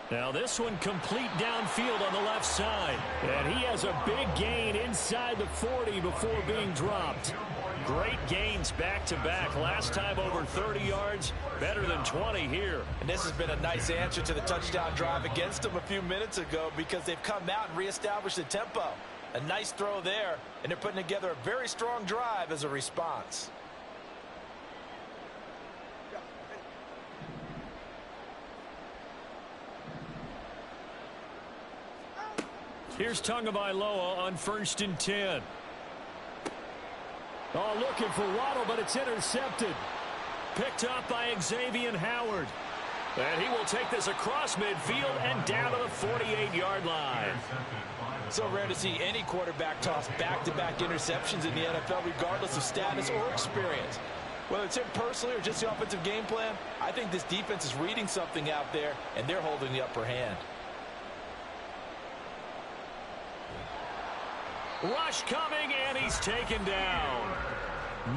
Now this one complete downfield on the left side. And he has a big gain inside the 40 before being dropped. Great gains back-to-back. Last time over 30 yards, better than 20 here. And this has been a nice answer to the touchdown drive against them a few minutes ago because they've come out and reestablished the tempo. A nice throw there, and they're putting together a very strong drive as a response. Here's Tagovailoa on 1st and 10. Oh, looking for Waddle, but it's intercepted. Picked up by Xavier Howard. And he will take this across midfield and down to the 48-yard line. So rare to see any quarterback toss back-to-back interceptions in the NFL, regardless of status or experience. Whether it's him personally or just the offensive game plan, I think this defense is reading something out there, and they're holding the upper hand. Rush coming, and he's taken down.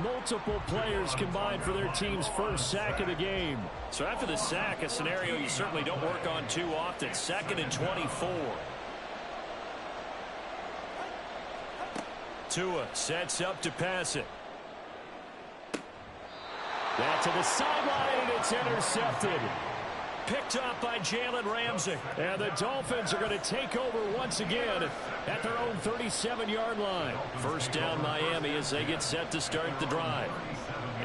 Multiple players combined for their team's first sack of the game. So after the sack, a scenario you certainly don't work on too often. 2nd and 24. Tua sets up to pass it. That to the sideline, and it's intercepted. Picked up by Jalen Ramsey. And the Dolphins are going to take over once again at their own 37-yard line. First down Miami as they get set to start the drive.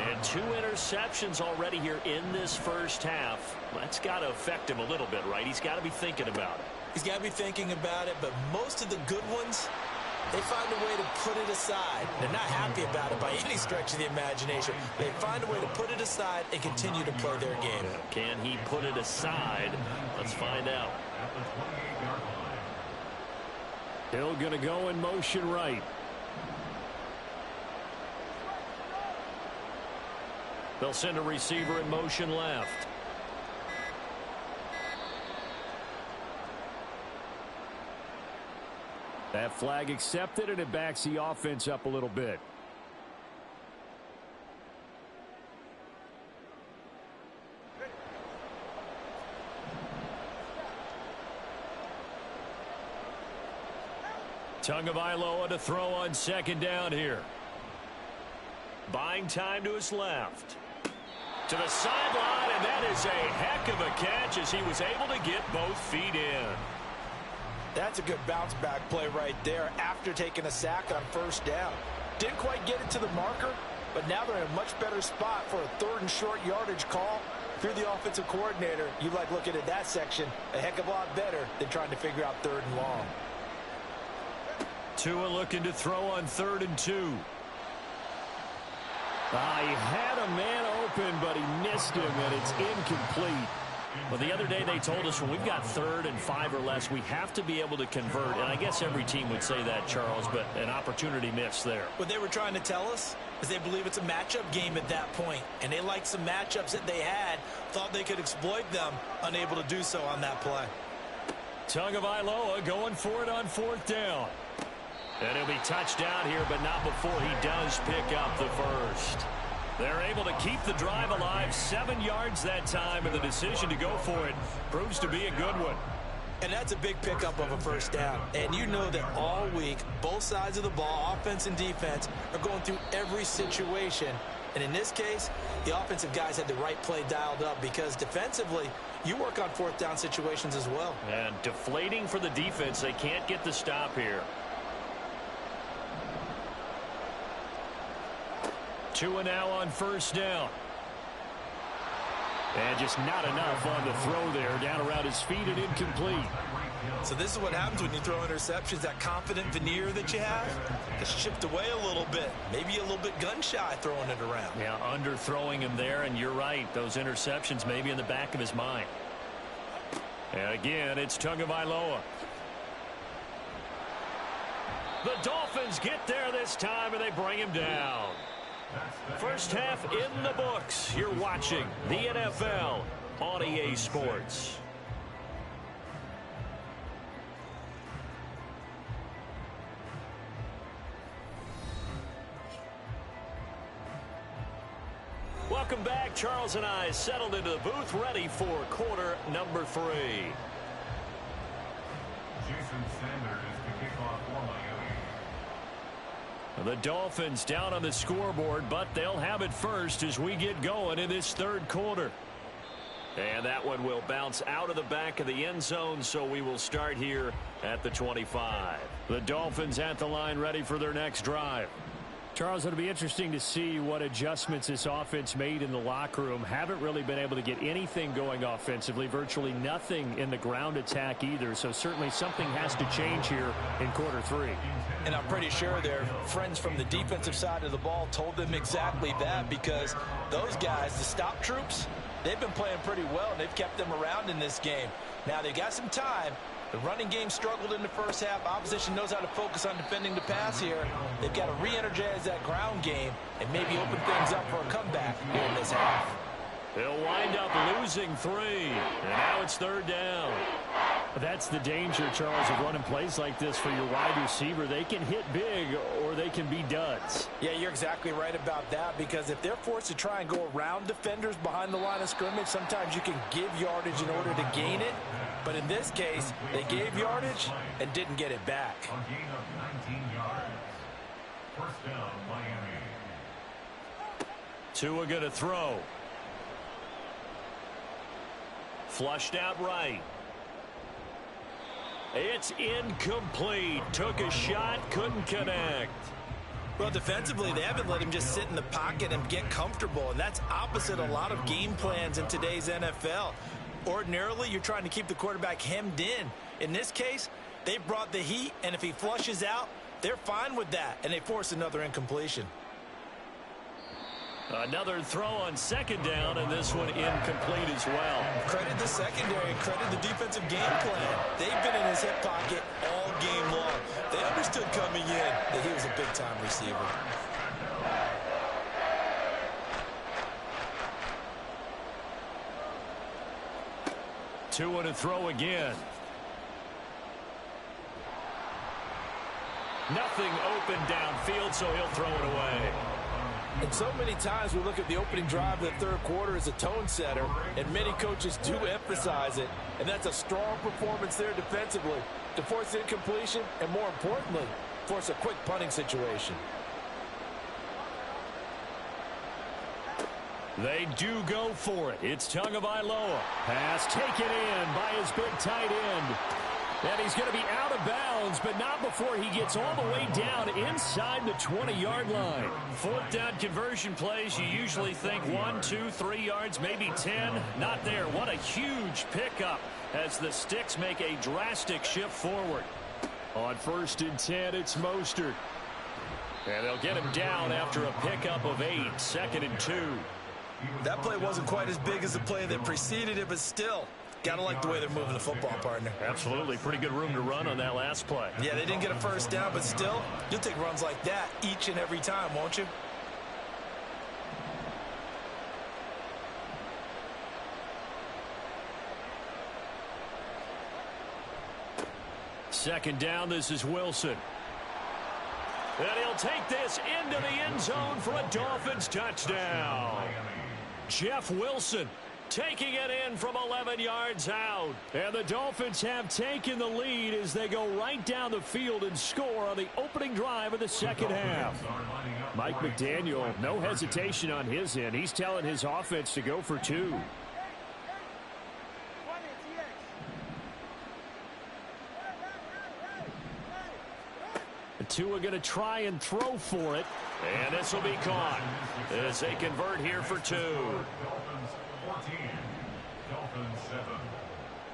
And 2 interceptions already here in this first half. That's got to affect him a little bit, right? He's got to be thinking about it. He's got to be thinking about it, but most of the good ones, they find a way to put it aside. They're not happy about it by any stretch of the imagination. They find a way to put it aside and continue to play their game. Can he put it aside? Let's find out. Hill going to go in motion right. They'll send a receiver in motion left. That flag accepted, and it backs the offense up a little bit. Tagovailoa to throw on 2nd down here. Buying time to his left. To the sideline, and that is a heck of a catch as he was able to get both feet in. That's a good bounce back play right there after taking a sack on 1st down. Didn't quite get it to the marker, but now they're in a much better spot for a 3rd and short yardage call. If you're the offensive coordinator, you like looking at that section a heck of a lot better than trying to figure out 3rd and long. Tua looking to throw on 3rd and 2. He had a man open, but he missed him, and it's incomplete. Well, the other day they told us when we've got 3rd and 5 or less, we have to be able to convert. And I guess every team would say that, Charles, but an opportunity missed there. What they were trying to tell us is they believe it's a matchup game at that point. And they liked some matchups that they had, thought they could exploit them, unable to do so on that play. Tagovailoa going for it on 4th down. And he'll be touched down here, but not before he does pick up the first. They're able to keep the drive alive, 7 yards that time, and the decision to go for it proves to be a good one. And that's a big pickup of a first down. And you know that all week, both sides of the ball, offense and defense, are going through every situation. And in this case, the offensive guys had the right play dialed up because defensively, you work on fourth down situations as well. And deflating for the defense. They can't get the stop here. 2 now on first down. And just not enough on the throw there. Down around his feet and incomplete. So this is what happens when you throw interceptions. That confident veneer that you have gets chipped away a little bit. Maybe a little bit gun-shy throwing it around. Yeah, underthrowing him there, and you're right. Those interceptions maybe in the back of his mind. And again, it's Tagovailoa. The Dolphins get there this time, and they bring him down. First half in the books. You're watching the NFL on EA Sports. Welcome back. Charles and I settled into the booth, ready for quarter number 3. Jason Sanders is the kickoff for Miami. The Dolphins down on the scoreboard, but they'll have it first as we get going in this third quarter. And that one will bounce out of the back of the end zone, so we will start here at the 25. The Dolphins at the line, ready for their next drive. Charles, it'll be interesting to see what adjustments this offense made in the locker room. Haven't really been able to get anything going offensively, virtually nothing in the ground attack either. So certainly something has to change here in quarter 3. And I'm pretty sure their friends from the defensive side of the ball told them exactly that, because those guys, the stop troops, they've been playing pretty well, and they've kept them around in this game. Now they've got some time. The running game struggled in the first half. Opposition knows how to focus on defending the pass here. They've got to re-energize that ground game and maybe open things up for a comeback here in this half. They'll wind up losing 3. And now it's third down. That's the danger, Charles, of running plays like this for your wide receiver. They can hit big or they can be duds. Yeah, you're exactly right about that, because if they're forced to try and go around defenders behind the line of scrimmage, sometimes you can give yardage in order to gain it. But in this case, they gave yardage and didn't get it back. On gain of 19 yards. First down, Miami. Tua going to throw. Flushed out right. It's incomplete. Took a shot, couldn't connect. Well, defensively, they haven't let him just sit in the pocket and get comfortable, and that's opposite a lot of game plans in today's NFL. Ordinarily, you're trying to keep the quarterback hemmed in. In this case, they brought the heat, and if he flushes out, they're fine with that, and they force another incompletion. Another throw on second down, and this one incomplete as well. Credit the secondary, credit the defensive game plan. They've been in his hip pocket all game long. They understood coming in that he was a big-time receiver. Tua to throw again. Nothing open downfield, so he'll throw it away. And so many times we look at the opening drive of the third quarter as a tone setter, and many coaches do emphasize it. And that's a strong performance there defensively to force incompletion and, more importantly, force a quick punting situation. They do go for it. It's Tagovailoa. Pass taken in by his big tight end. And he's going to be out of bounds, but not before he gets all the way down inside the 20-yard line. Fourth down conversion plays, you usually think 1, 2, 3 yards, maybe 10. Not there. What a huge pickup as the Sticks make a drastic shift forward. On 1st and 10, it's Mostert. And they'll get him down after a pickup of 8, 2nd and 2. That play wasn't quite as big as the play that preceded it, but still, gotta like the way they're moving the football, partner. Absolutely. Pretty good room to run on that last play. Yeah, they didn't get a first down, but still, you'll take runs like that each and every time, won't you? Second down, this is Wilson. And he'll take this into the end zone for a Dolphins touchdown. Jeff Wilson taking it in from 11 yards out. And the Dolphins have taken the lead as they go right down the field and score on the opening drive of the second half. Mike McDaniel, no hesitation on his end. He's telling his offense to go for 2. The two are going to try and throw for it. And this will be caught as they convert here for 2. Dolphins 14, Dolphins 7.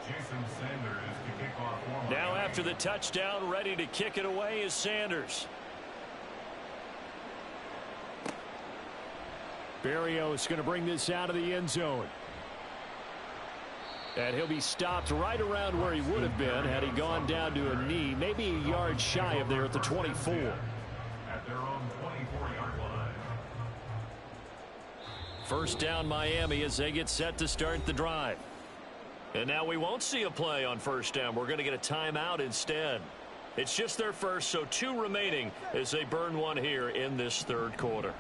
Jason Sanders to kick off for Now Miami. after the touchdown, ready to kick it away is Sanders. Berrios going to bring this out of the end zone. And he'll be stopped right around where he would have been had he gone down to a knee, maybe a yard shy of there at the 24. At their own 24-yard line. First down Miami as they get set to start the drive. And now we won't see a play on first down. We're going to get a timeout instead. It's just their first, so 2 remaining as they burn one here in this third quarter.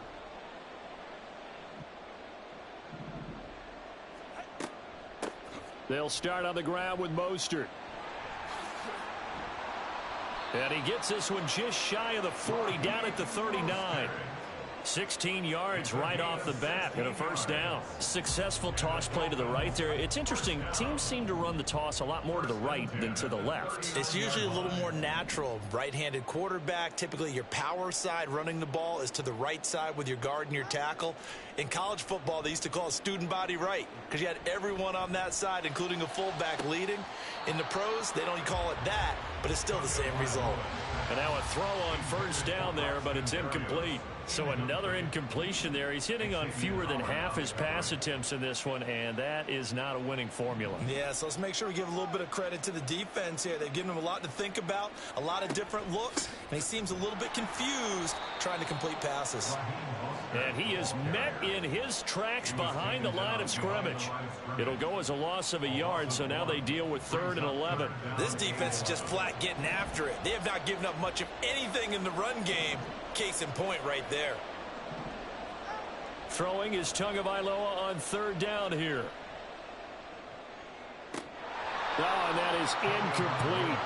They'll start on the ground with Mostert. And he gets this one just shy of the 40, down at the 39. 16 yards right off the bat and a first down. Successful toss play to the right there. It's interesting. Teams seem to run the toss a lot more to the right than to the left. It's usually a little more natural. Right-handed quarterback, typically your power side running the ball is to the right side with your guard and your tackle. In college football, they used to call it student body right because you had everyone on that side, including a fullback leading. In the pros, they don't call it that, but it's still the same result. And now a throw on first down there, but it's incomplete. So another incompletion there. He's hitting on fewer than half his pass attempts in this one, and that is not a winning formula. Yeah, so let's make sure we give a little bit of credit to the defense here. They've given him a lot to think about, a lot of different looks, and he seems a little bit confused trying to complete passes. And he is met in his tracks behind the line of scrimmage. It'll go as a loss of a yard, so now they deal with 3rd and 11. This defense is just flat getting after it. They have not given up much of anything in the run game. Case in point right there. Throwing is Tagovailoa on 3rd down here. Oh, and that is incomplete.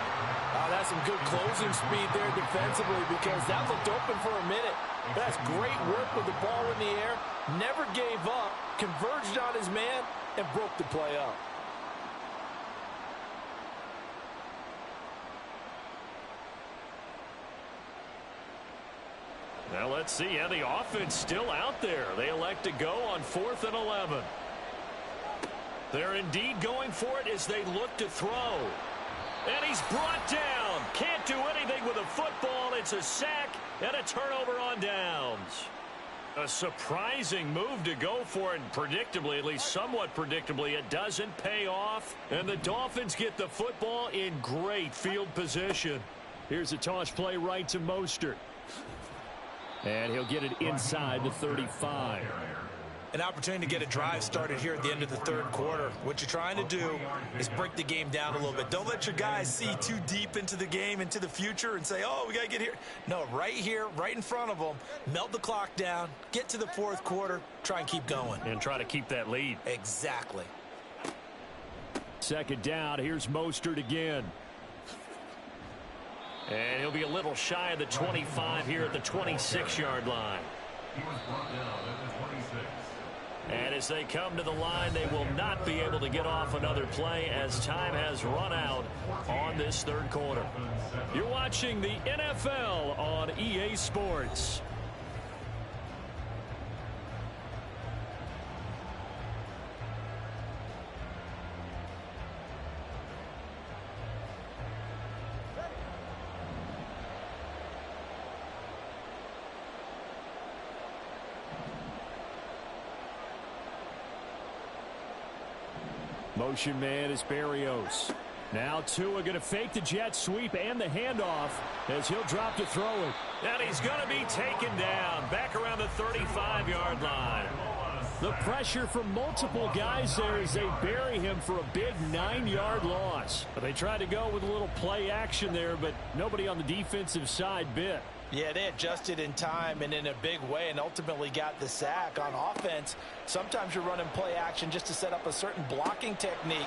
That's some good closing speed there defensively because that looked open for a minute. That's great work with the ball in the air. Never gave up, converged on his man, and broke the play up. Now let's see. Yeah, the offense still out there. They elect to go on 4th and 11. They're indeed going for it as they look to throw. And he's brought down. Can't do anything with a football. It's a sack and a turnover on downs. A surprising move to go for it, and predictably, at least somewhat predictably, it doesn't pay off. And the Dolphins get the football in great field position. Here's a toss play right to Mostert. And he'll get it inside the 35. An opportunity to get a drive started here at the end of the 3rd quarter. What you're trying to do is break the game down a little bit. Don't let your guys see too deep into the game, into the future, and say, oh, we got to get here. No, right here, right in front of them, melt the clock down, get to the 4th quarter, try and keep going. And try to keep that lead. Exactly. 2nd down, here's Mostert again. And he'll be a little shy of the 25 here at the 26-yard line. He was brought down at the 26. And as they come to the line, they will not be able to get off another play as time has run out on this 3rd quarter. You're watching the NFL on EA Sports. Motion man is Berrios. Now Tua going to fake the jet sweep and the handoff as he'll drop to throw it. And he's going to be taken down back around the 35-yard line. The pressure from multiple guys there as they bury him for a big 9-yard loss. But they tried to go with a little play action there, but nobody on the defensive side bit. Yeah, they adjusted in time and in a big way and ultimately got the sack. On offense, sometimes you're running play action just to set up a certain blocking technique.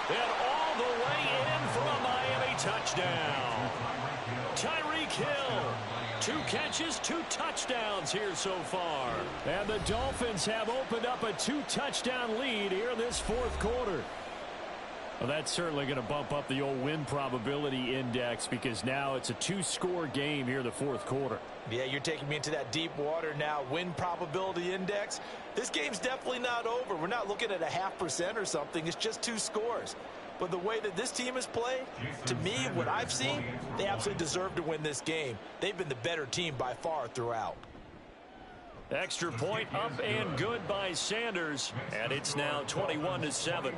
And all the way in for a Miami touchdown. Tyreek Hill. 2 catches, 2 touchdowns here so far. And the Dolphins have opened up a 2-touchdown lead here in this 4th quarter. Well, that's certainly going to bump up the old win probability index because now it's a 2-score game here in the 4th quarter. Yeah, you're taking me into that deep water now. Win probability index. This game's definitely not over. We're not looking at a 0.5% or something. It's just 2 scores. But the way that this team has played, to me, what I've seen, they absolutely deserve to win this game. They've been the better team by far throughout. Extra point up and good by Sanders. And it's now 21-7.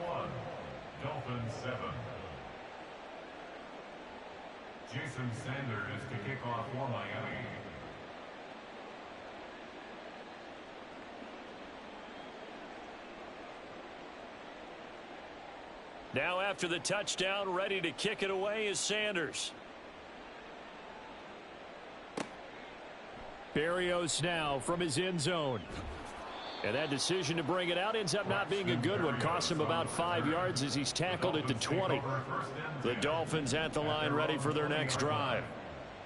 Dolphins 7. Jason Sanders to kick off for Miami. Now after the touchdown, ready to kick it away is Sanders. Berrios now from his end zone. And that decision to bring it out ends up not being a good one. Cost him about 5 yards as he's tackled at the 20. The Dolphins at the line ready for their next drive.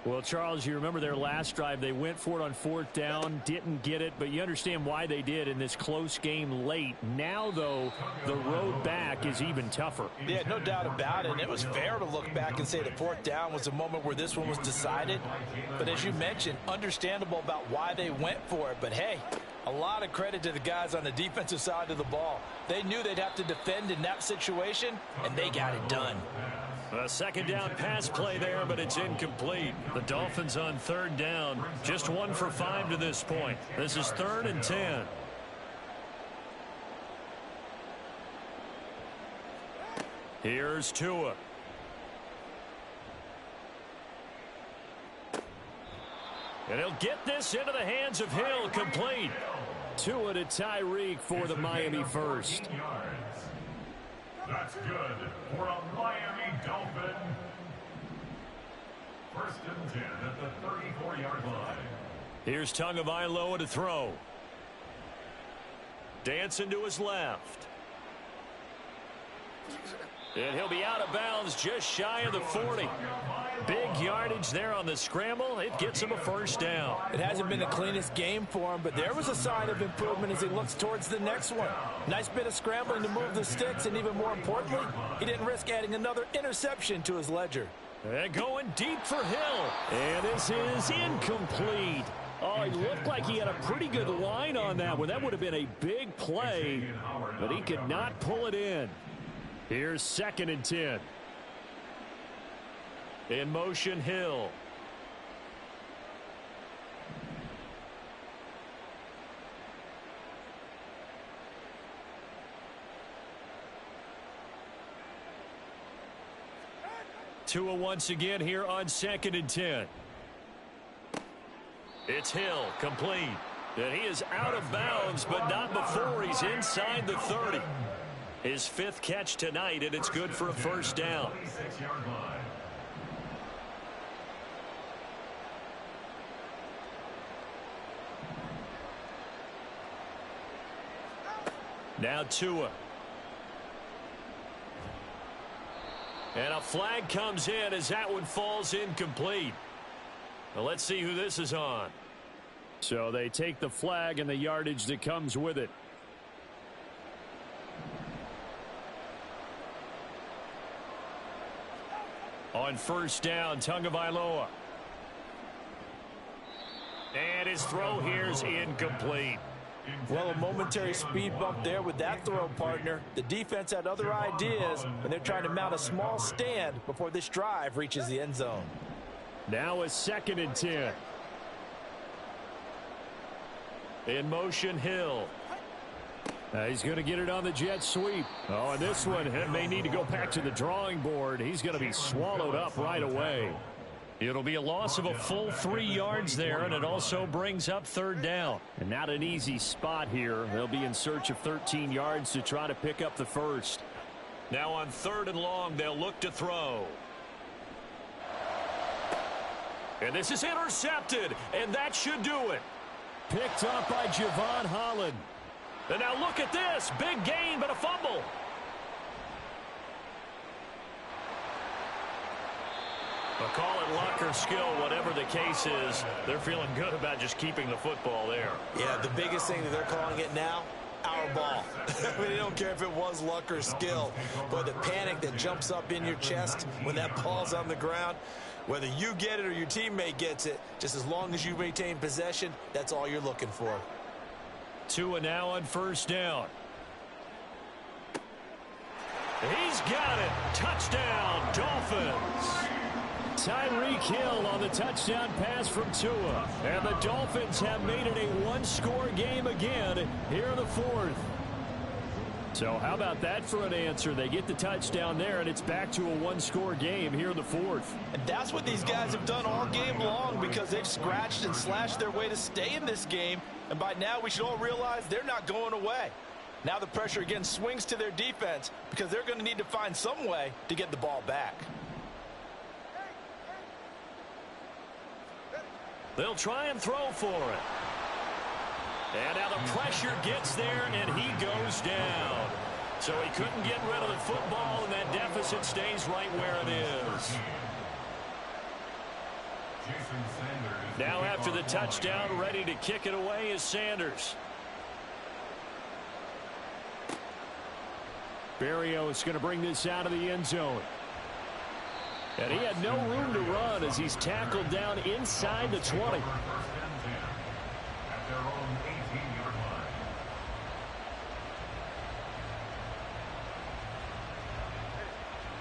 Well, Charles, you remember their last drive. They went for it on 4th down, didn't get it, but you understand why they did in this close game late. Now, though, the road back is even tougher. Yeah, no doubt about it. And it was fair to look back and say the 4th down was a moment where this one was decided. But as you mentioned, understandable about why they went for it. But, hey, a lot of credit to the guys on the defensive side of the ball. They knew they'd have to defend in that situation, and they got it done. A 2nd down pass play there, but it's incomplete. The Dolphins on 3rd down, just 1 for 5 to this point. This is 3rd and 10. Here's Tua. And he'll get this into the hands of Hill, complete. Tua to Tyreek for the Miami first. That's good for a Miami Dolphin. 1st and 10 at the 34-yard line. Here's Tagovailoa to throw. Dancing to his left. And he'll be out of bounds just shy of the 40. Big yardage there on the scramble. It gets him a 1st down. It hasn't been the cleanest game for him, but there was a sign of improvement as he looks towards the next one. Nice bit of scrambling to move the sticks, and even more importantly, he didn't risk adding another interception to his ledger. And going deep for Hill. And this is incomplete. Oh, he looked like he had a pretty good line on that one. That would have been a big play, but he could not pull it in. Here's 2nd and 10. In motion, Hill. Tua once again here on 2nd and 10. It's Hill, complete. And he is out of bounds, but not before he's inside the 30. His 5th catch tonight, and it's good for a 1st down. Now Tua. And a flag comes in as that one falls incomplete. Well, let's see who this is on. So they take the flag and the yardage that comes with it. On 1st down, Tagovailoa. And his throw here's incomplete. Well, a momentary speed bump there with that throw, partner. The defense had other ideas, and they're trying to mount a small stand before this drive reaches the end zone. Now a 2nd and 10. In motion, Hill. He's going to get it on the jet sweep. Oh, and this one may need to go back to the drawing board. He's going to be swallowed up right away. It'll be a loss of a full 3 yards there, and it also brings up 3rd down. And not an easy spot here. They'll be in search of 13 yards to try to pick up the 1st. Now on 3rd and long, they'll look to throw. And this is intercepted, and that should do it. Picked up by Javon Holland. And now look at this. Big gain, but a fumble. But call it luck or skill, whatever the case is, they're feeling good about just keeping the football there. Yeah, the biggest thing that they're calling it now, our ball. I mean, they don't care if it was luck or skill. But the panic that jumps up in your chest when that ball's on the ground, whether you get it or your teammate gets it, just as long as you maintain possession, that's all you're looking for. Tua now on first down. He's got it. Touchdown, Dolphins. Tyreek Hill on the touchdown pass from Tua. And the Dolphins have made it a one-score game again here in the fourth. So how about that for an answer? They get the touchdown there, and it's back to a one-score game here in the fourth. And that's what these guys have done all game long because they've scratched and slashed their way to stay in this game. And by now, we should all realize they're not going away. Now the pressure again swings to their defense because they're going to need to find some way to get the ball back. They'll try and throw for it. And now the pressure gets there, and he goes down. So he couldn't get rid of the football, and that deficit stays right where it is. Now after the touchdown, ready to kick it away is Sanders. Berrios going to bring this out of the end zone. And he had no room to run as he's tackled down inside the 20.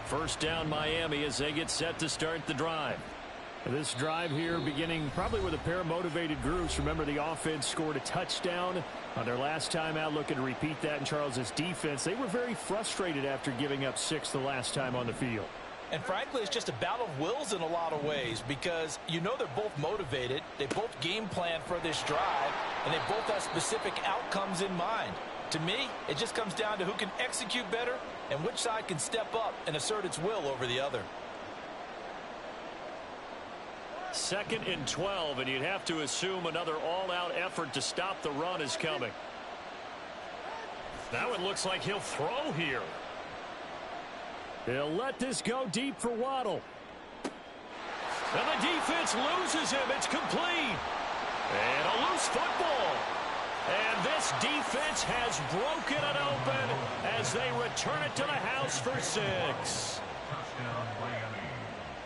First down Miami as they get set to start the drive. This drive here beginning probably with a pair of motivated groups. Remember, the offense scored a touchdown on their last time out, looking to repeat that in Charles's defense. They were very frustrated after giving up 6 the last time on the field. And frankly, it's just a battle of wills in a lot of ways because you know they're both motivated. They both game plan for this drive, and they both have specific outcomes in mind. To me, it just comes down to who can execute better and which side can step up and assert its will over the other. 2nd and 12, and you'd have to assume another all-out effort to stop the run is coming. Now it looks like he'll throw here. He'll let this go deep for Waddle. And the defense loses him. It's complete. And a loose football. And this defense has broken it open as they return it to the house for 6.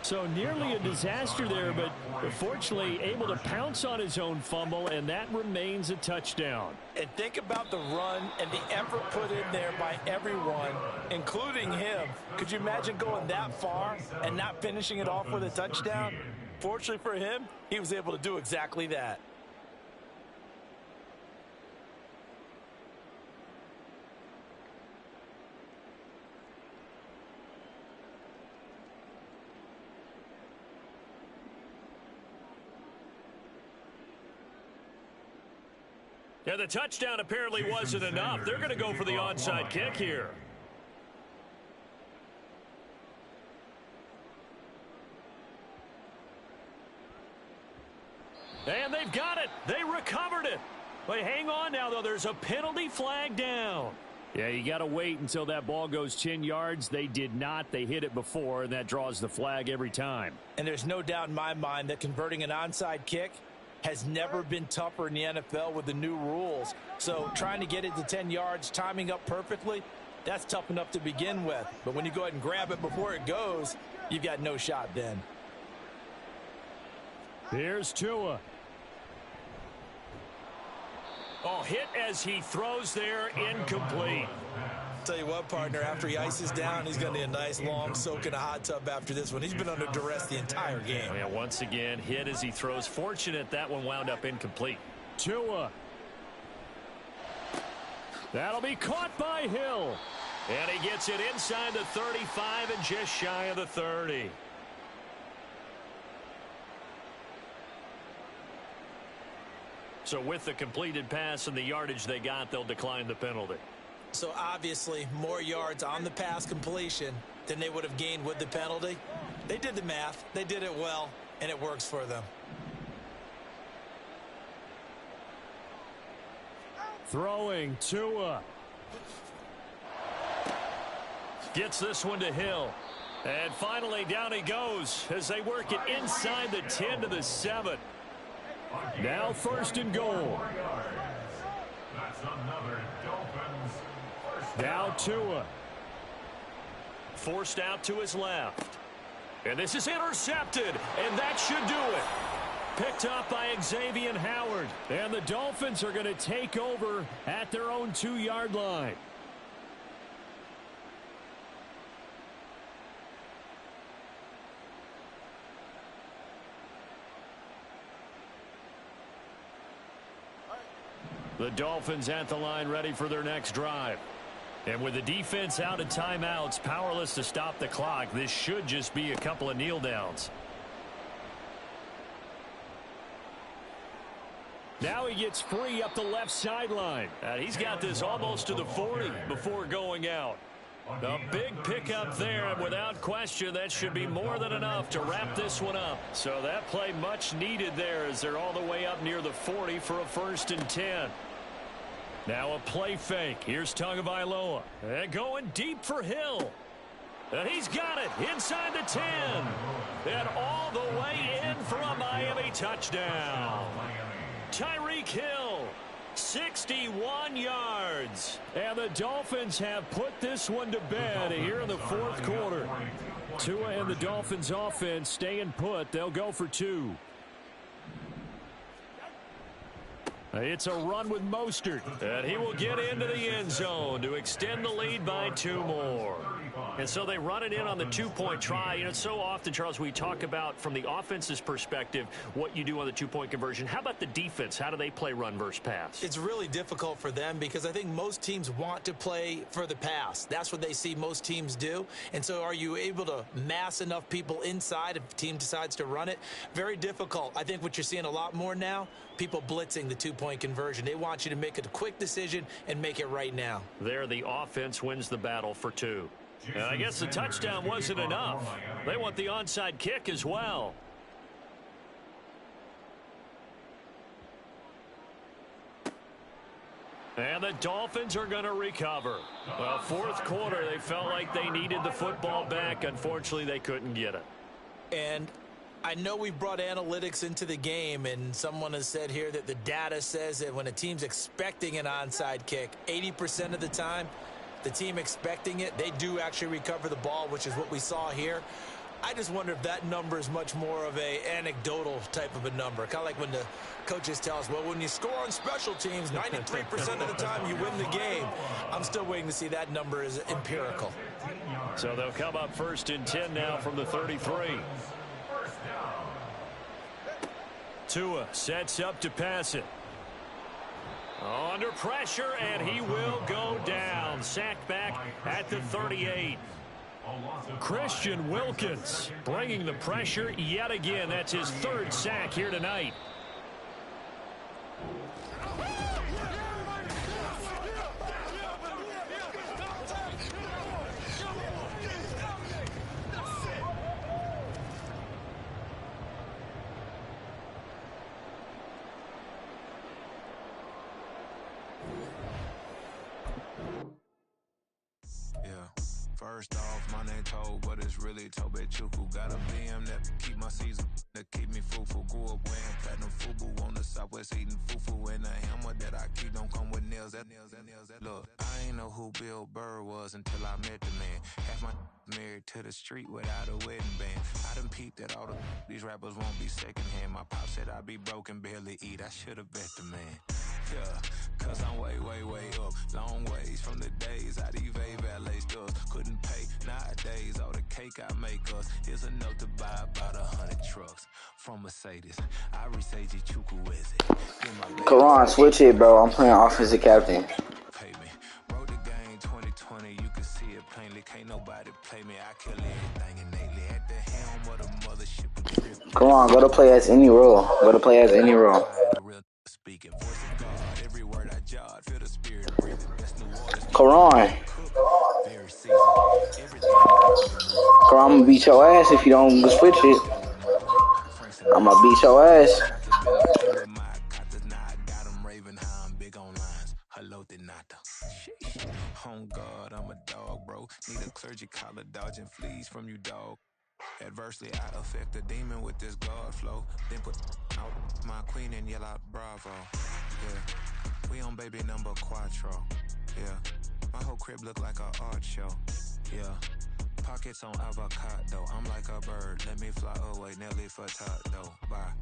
So nearly a disaster there, but fortunately able to pounce on his own fumble, and that remains a touchdown. And think about the run and the effort put in there by everyone, including him. Could you imagine going that far and not finishing it off with a touchdown? Fortunately for him, he was able to do exactly that. Yeah, the touchdown apparently wasn't enough. They're going to go for the onside kick here. And they've got it. They recovered it. But hang on now, though. There's a penalty flag down. Yeah, you got to wait until that ball goes 10 yards. They did not. They hit it before, and that draws the flag every time. And there's no doubt in my mind that converting an onside kick has never been tougher in the NFL with the new rules. So trying to get it to 10 yards, timing up perfectly, that's tough enough to begin with. But when you go ahead and grab it before it goes, you've got no shot then. Here's Tua. Oh, hit as he throws there, incomplete. Tell you what, partner, after he ices down, he's going to need a nice long soak in a hot tub after this one. He's been under duress the entire game. Yeah, once again, hit as he throws. Fortunate that one wound up incomplete. Tua. That'll be caught by Hill. And he gets it inside the 35 and just shy of the 30. So with the completed pass and the yardage they got, they'll decline the penalty. So obviously more yards on the pass completion than they would have gained with the penalty. They did the math. They did it well, and it works for them. Throwing Tua. Gets this one to Hill. And finally down he goes as they work it inside the 10 to the 7. Now 1st and goal. That's another Dolphins first Now Tua. Forced out to his left. And this is intercepted, and that should do it. Picked up by Xavier Howard. And the Dolphins are going to take over at their own 2-yard line. The Dolphins at the line ready for their next drive. And with the defense out of timeouts, powerless to stop the clock, this should just be a couple of kneel downs. Now he gets free up the left sideline. He's got this almost to the 40 before going out. A big pickup there, and without question, that should be more than enough to wrap this one up. So that play much needed there as they're all the way up near the 40 for a 1st and 10. Now a play fake. Here's Tagovailoa. And going deep for Hill. And he's got it inside the 10. And all the way in for a Miami touchdown. Tyreek Hill, 61 yards. And the Dolphins have put this one to bed here in the 4th quarter. Tua and the Dolphins offense staying put. They'll go for 2. It's a run with Mostert, and he will get into the end zone to extend the lead by 2 more. And so they run it in on the 2-point try. You know, so often, Charles, we talk about from the offense's perspective what you do on the 2-point conversion. How about the defense? How do they play run versus pass? It's really difficult for them because I think most teams want to play for the pass. That's what they see most teams do. And so are you able to mass enough people inside if a team decides to run it? Very difficult. I think what you're seeing a lot more now, people blitzing the 2-point conversion. They want you to make a quick decision and make it right now. There, the offense wins the battle for 2. And I guess the touchdown wasn't enough. They want the onside kick as well. And the Dolphins are going to recover. Well, 4th quarter, they felt like they needed the football back. Unfortunately, they couldn't get it. And I know we brought analytics into the game, and someone has said here that the data says that when a team's expecting an onside kick, 80% of the time, the team expecting it, they do actually recover the ball, which is what we saw here. I just wonder if that number is much more of a anecdotal type of a number. Kind of like when the coaches tell us, well, when you score on special teams, 93% of the time you win the game. I'm still waiting to see that number is empirical. So they'll come up 1st and 10 now from the 33. Tua sets up to pass it. Under pressure, and he will go down. Sacked back at the 38. Christian Wilkins bringing the pressure yet again. That's his 3rd sack here tonight. First off, my name Toad, but it's really Tobe Chuku. Got a BM that keep my season, that keep me fruitful. Grew up wearing platinum FUBU on the Southwest eating fufu. And the hammer that I keep don't come with nails. Look, I ain't know who Bill Burr was until I met the man. Half my married to the street without a wedding band. I done peeped that all these rappers won't be secondhand. My pop said I'd be broke and barely eat. I should've bet the man. Yeah, cause I'm way, way, way up. Long ways from the days I these valet stores couldn't pay. Nowadays, all the cake I make us is enough to buy about 100 trucks from Mercedes. I resage Chukwueze. Karan, switch it, bro. I'm playing offensive captain. Pay me. Wrote the game 2020, you can see it plainly. Can't nobody play me. I kill everything innately. At the helm of the mothership. Karan, go to play as any role. Go to play as any role. Speaking voice of God, every word I jot, feel the spirit breathing. That's New Orleans. Karan. Very seasoned. Everything I'm gonna beat your ass if you don't switch it. I'm gonna beat your ass. On God, I'm a dog, bro. Need a clergy collar, dodging fleas from you, dog. Adversely, I affect the demon with this God flow. Then put out my queen and yell out bravo. Yeah, we on baby number quattro. Yeah, my whole crib look like a art show. Yeah, pockets on avocado. I'm like a bird. Let me fly away, Nelly Furtado. Bye.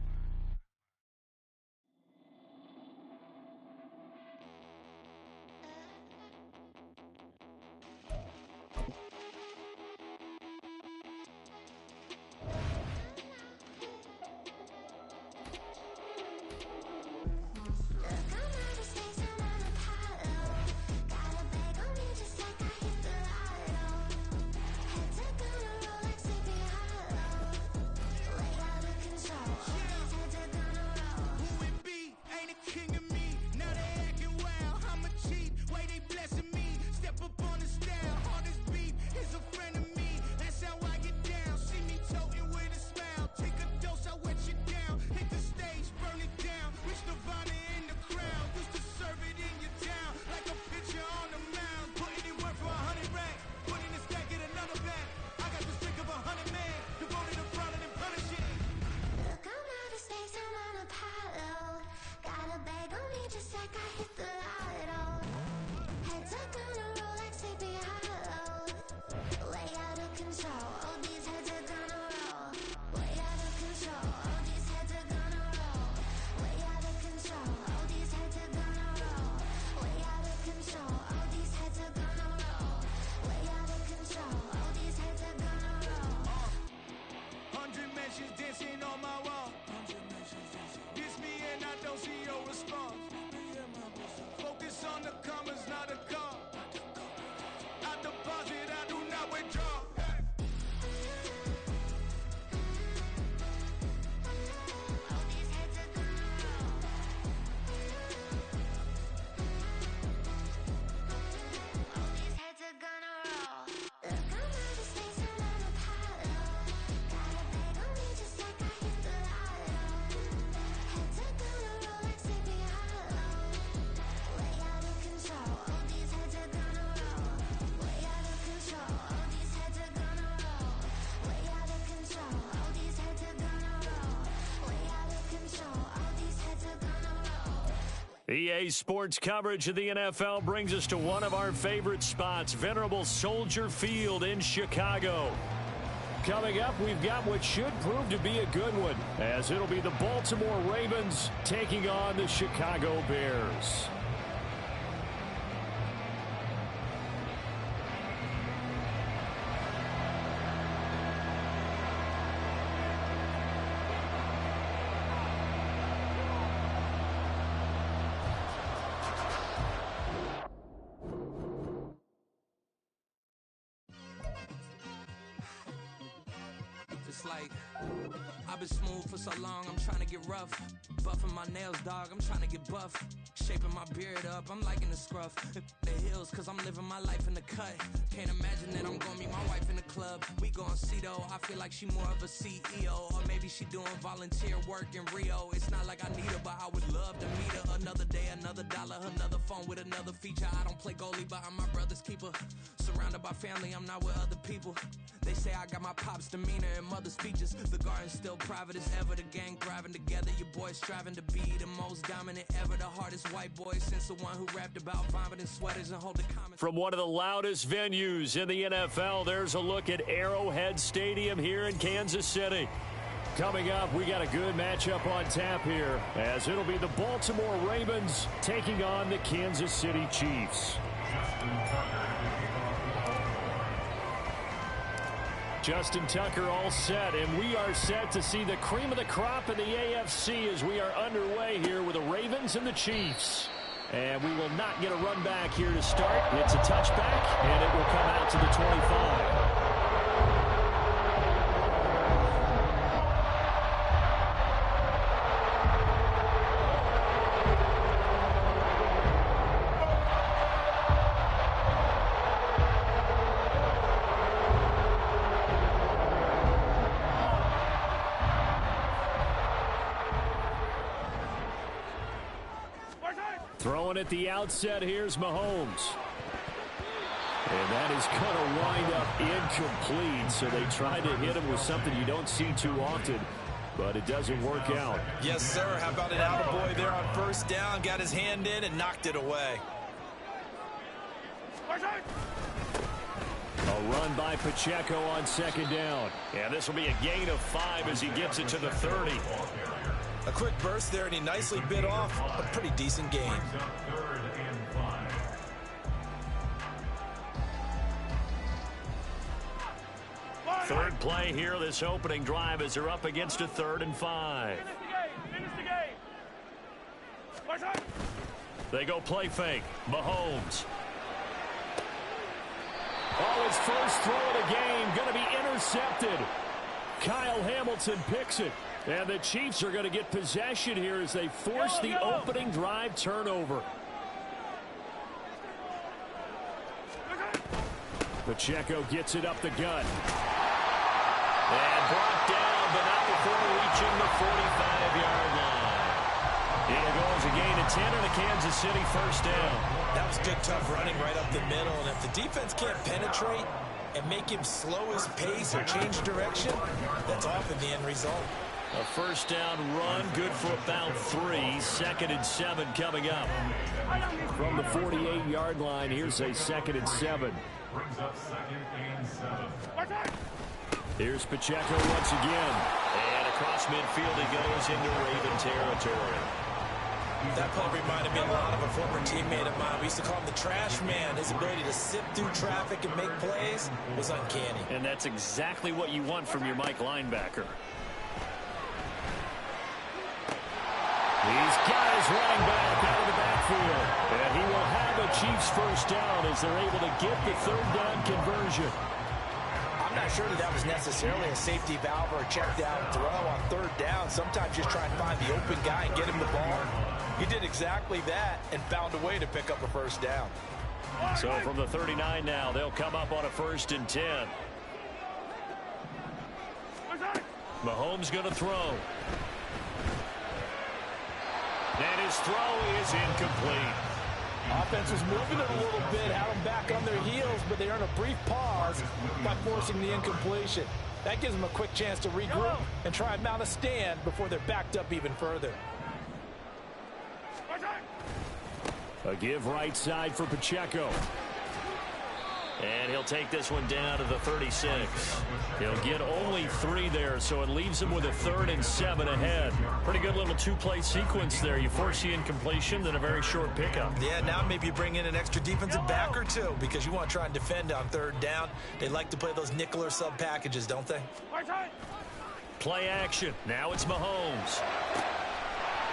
EA Sports coverage of the NFL brings us to one of our favorite spots, Venerable Soldier Field in Chicago. Coming up, we've got what should prove to be a good one, as it'll be the Baltimore Ravens taking on the Chicago Bears. Like, I've been smooth for so long, I'm trying to get rough. Buffing my nails, dog, I'm trying to get buff. Shaping my beard up, I'm liking the scruff. The hills, cause I'm living my life in the cut. Can't imagine that I'm gonna meet my wife in the club. We gon' see though, I feel like she more of a CEO. Or maybe she doing volunteer work in Rio. It's not like I need her, but I would love to meet her. Another day, another dollar, another phone with another feature. I don't play goalie, but I'm my brother's keeper. Surrounded by family, I'm not with other people. They say I got my pop's demeanor and mother's speeches. The garden's still private as ever. The gang thriving together. Your boys striving to be the most dominant ever. The hardest white boy since the one who rapped about vomiting sweaters and holding comments. From one of the loudest venues in the NFL, there's a look at Arrowhead Stadium here in Kansas City. Coming up, we got a good matchup on tap here, as it'll be the Baltimore Ravens taking on the Kansas City Chiefs. Justin Tucker all set, and we are set to see the cream of the crop in the AFC as we are underway here with the Ravens and the Chiefs. And we will not get a run back here to start. It's a touchback, and it will come out to the 25. Throwing at the outset, here's Mahomes. And that is going to wind up incomplete, so they tried to hit him with something you don't see too often, but it doesn't work out. Yes, sir. How about an attaboy there on first down? Got his hand in and knocked it away. A run by Pacheco on second down. Yeah, this will be a gain of 5 as he gets it to the 30. A quick burst there, and he nicely bit off a pretty decent gain. Third play here, this opening drive, as they're up against a 3rd and 5. They go play fake. Mahomes. Oh, his first throw of the game going to be intercepted. Kyle Hamilton picks it. And the Chiefs are going to get possession here as they force the opening drive turnover. Pacheco gets it up the gut. And brought down, but not before reaching the 45-yard line. Here goes a gain of 10 and a Kansas City first down. That was good, tough running right up the middle. And if the defense can't penetrate and make him slow his pace or change direction, that's often the end result. A first down run, good for about 3. 2nd and 7 coming up. From the 48-yard line, here's a 2nd and 7. Brings up 2nd and 7. Here's Pacheco once again. And across midfield he goes into Raven territory. That play reminded me a lot of a former teammate of mine. We used to call him the trash man. His ability to sift through traffic and make plays was uncanny. And that's exactly what you want from your Mike linebacker. He's got his running back out of the backfield. And he will have a Chiefs first down as they're able to get the 3rd down conversion. I'm not sure that was necessarily a safety valve or a check down throw on 3rd down. Sometimes just try and find the open guy and get him the ball. He did exactly that and found a way to pick up a first down. So from the 39 now, they'll come up on a 1st and 10. Mahomes going to throw. And his throw is incomplete. Offense was moving it a little bit, had them back on their heels, but they earn a brief pause by forcing the incompletion. That gives them a quick chance to regroup and try and mount a stand before they're backed up even further. A give right side for Pacheco. And he'll take this one down to the 36. He'll get only 3 there, so it leaves him with a 3rd and 7 ahead. Pretty good little 2-play sequence there. You force the incompletion, then a very short pickup. Yeah, now maybe you bring in an extra defensive back or 2 because you want to try and defend on 3rd down. They like to play those nickel or sub packages, don't they? Play action. Now it's Mahomes.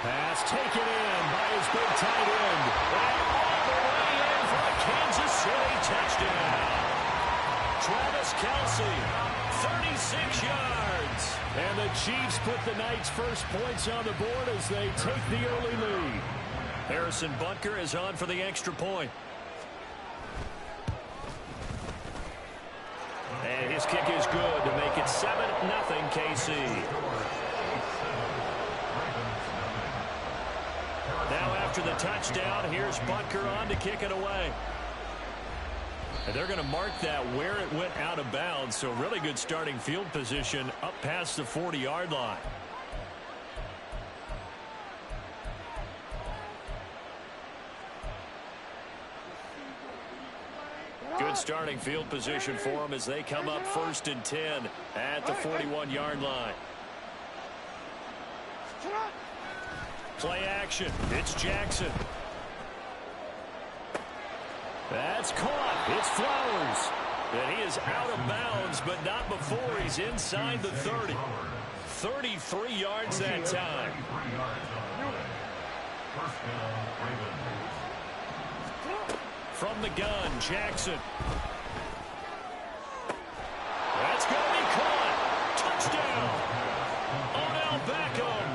Pass taken in by his big tight end. And all the way in for a Kansas City touchdown. Travis Kelce, 36 yards. And the Chiefs put the night's first points on the board as they take the early lead. Harrison Butker is on for the extra point. And his kick is good to make it 7-0 KC. Now after the touchdown, here's Butker on to kick it away. And they're going to mark that where it went out of bounds, so really good starting field position up past the 40-yard line. Good starting field position for them as they come up 1st and 10 at the 41-yard line. Play action. It's Jackson. That's caught. It's Flowers. And he is out of bounds, but not before he's inside the 30. 33 yards that time. From the gun, Jackson. That's going to be caught. Touchdown. Odell Beckham.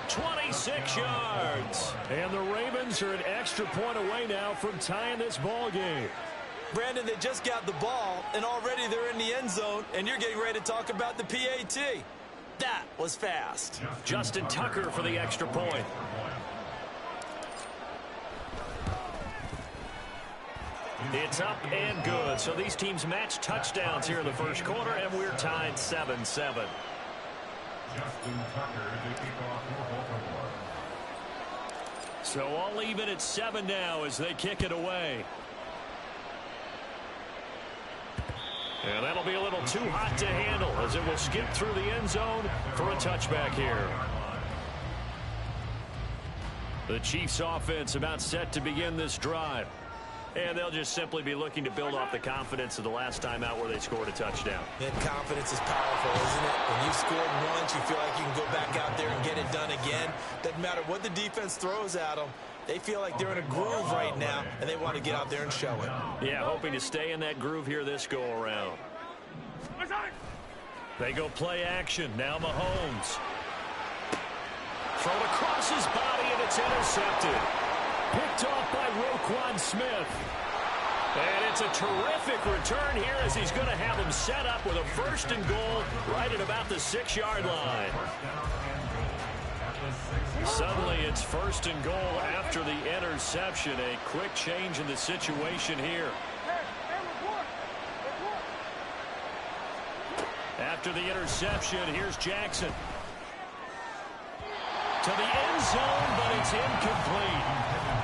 26 yards. And the Ravens are an extra point away now from tying this ball game. Brandon, they just got the ball, and already they're in the end zone, and you're getting ready to talk about the PAT. That was fast. Justin Tucker for the extra point. It's up and good. So these teams match touchdowns here in the first quarter, and we're tied 7-7. Justin Tucker to kick off for Baltimore. So all even at 7 now as they kick it away. And that'll be a little too hot to handle as it will skip through the end zone for a touchback here. The Chiefs offense about set to begin this drive. And they'll just simply be looking to build off the confidence of the last time out where they scored a touchdown. And confidence is powerful, isn't it? When you've scored once, you feel like you can go back out there and get it done again. Doesn't matter what the defense throws at them. They feel like they're in a groove right now, and they want to get out there and show it. Yeah, hoping to stay in that groove here this go-around. They go play action. Now Mahomes. Thrown across his body, and it's intercepted. Picked off by Roquan Smith. And it's a terrific return here as he's going to have him set up with a 1st and goal right at about the 6-yard line. Suddenly it's 1st and goal after the interception. A quick change in the situation here. After the interception, here's Jackson. To the end zone, but it's incomplete.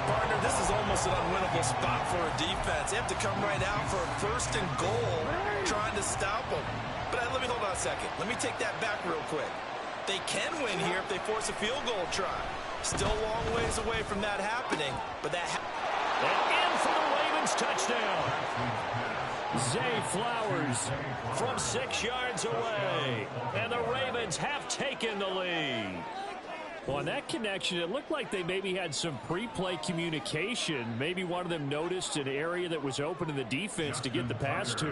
Partner, this is almost an unwinnable spot for a defense. They have to come right out for a 1st and goal trying to stop them. But let me hold on a second. Let me take that back real quick. They can win here if they force a field goal try. Still a long ways away from that happening, but that and in for the Ravens touchdown. Zay Flowers from 6 yards away. And the Ravens have taken the lead. Well, on that connection, it looked like they maybe had some pre-play communication. Maybe one of them noticed an area that was open in the defense to get the pass to.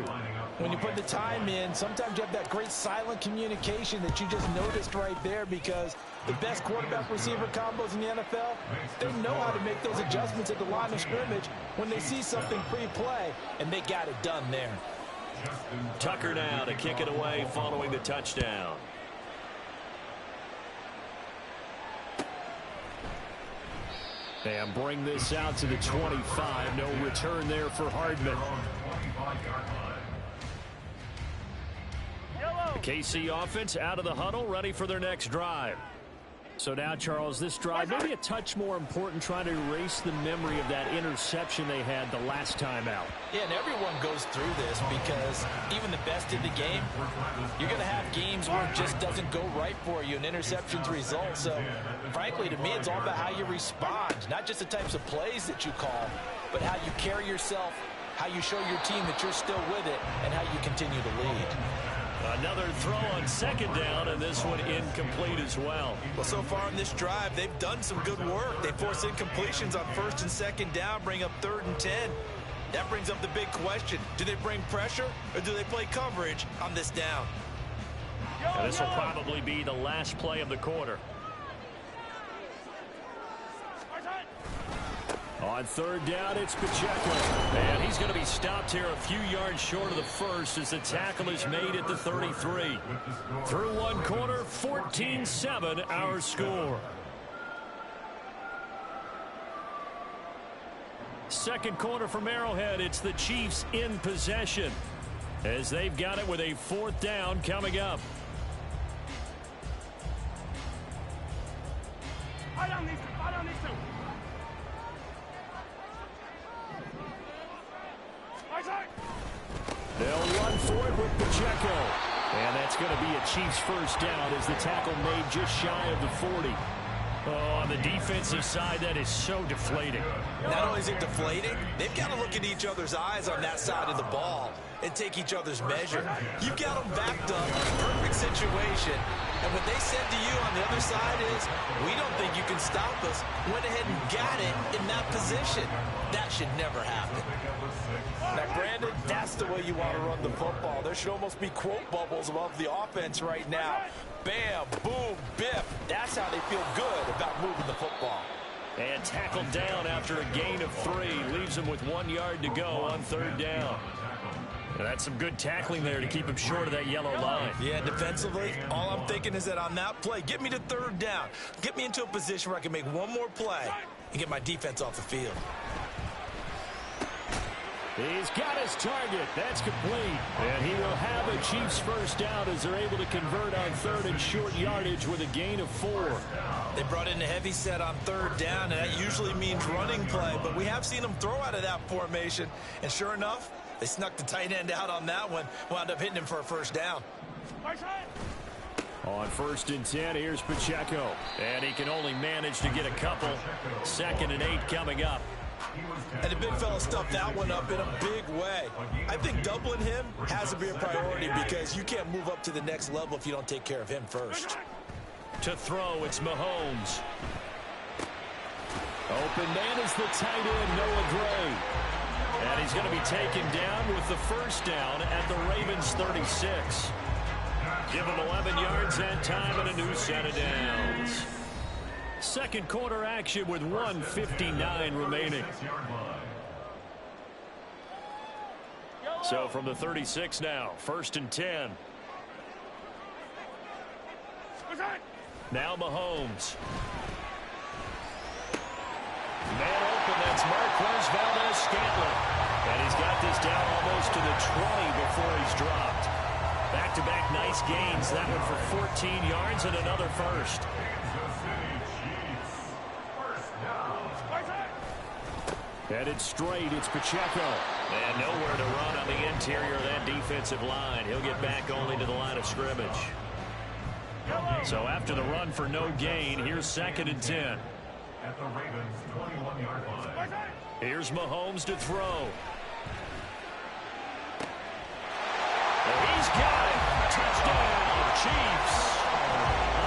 When you put the time in, sometimes you have that great silent communication that you just noticed right there, because the best quarterback-receiver combos in the NFL, they know how to make those adjustments at the line of scrimmage when they see something pre-play, and they got it done there. Tucker now to kick it away following the touchdown. And bring this out to the 25. No return there for Hardman. The KC offense out of the huddle, ready for their next drive. So now, Charles, this drive maybe a touch more important, trying to erase the memory of that interception they had the last time out. Yeah, and everyone goes through this because even the best in the game, you're going to have games where it just doesn't go right for you and interceptions result. So, frankly, to me, it's all about how you respond, not just the types of plays that you call, but how you carry yourself, how you show your team that you're still with it, and how you continue to lead. Another throw on 2nd down, and this one incomplete as well. Well, so far in this drive, they've done some good work. They force incompletions on 1st and 2nd down, bring up 3rd and 10. That brings up the big question. Do they bring pressure, or do they play coverage on this down? And this will probably be the last play of the quarter. On 3rd down, it's Pacheco. And he's going to be stopped here a few yards short of the 1st as the tackle is made at the 33. Through one quarter, 14-7 our score. 2nd quarter from Arrowhead, it's the Chiefs in possession as they've got it with a 4th down coming up. They'll run for it with Pacheco. And that's going to be a Chiefs 1st down as the tackle made just shy of the 40. Oh, on the defensive side, that is so deflating. Not only is it deflating, they've got to look in each other's eyes on that side of the ball and take each other's measure. You've got them backed up, perfect situation. And what they said to you on the other side is, we don't think you can stop us. Went ahead and got it in that position. That should never happen. Now, Brandon, that's the way you want to run the football. There should almost be quote bubbles above the offense right now. Bam, boom, biff. That's how they feel good about moving the football. And tackled down after a gain of 3. Leaves him with 1 yard to go on 3rd down. And that's some good tackling there to keep him short of that yellow line. Yeah, defensively, all I'm thinking is that on that play, get me to 3rd down. Get me into a position where I can make one more play and get my defense off the field. He's got his target. That's complete. And he will have a Chiefs first down as they're able to convert on third and short yardage with a gain of 4. They brought in a heavy set on third down, and that usually means running play. But we have seen them throw out of that formation. And sure enough, they snuck the tight end out on that one. Wound up hitting him for a first down. On 1st and 10, here's Pacheco. And he can only manage to get a couple. 2nd and 8 coming up. And the big fella stuffed that one up in a big way. I think doubling him has to be a priority because you can't move up to the next level if you don't take care of him first. To throw, it's Mahomes. Open man is the tight end, Noah Gray. And he's going to be taken down with the first down at the Ravens 36. Give him 11 yards that time and a new set of downs. Second quarter action with 1:59 remaining. So from the 36 now, 1st and 10. Now Mahomes. Man open, that's Marquez Valdes-Scantling. And he's got this down almost to the 20 before he's dropped. Back-to-back nice gains. That one for 14 yards and another first. Headed straight, it's Pacheco. And nowhere to run on the interior of that defensive line. He'll get back only to the line of scrimmage. So after the run for no gain, here's 2nd and 10. At the Ravens' 21-yard line. Here's Mahomes to throw. He's got it. Touchdown, Chiefs.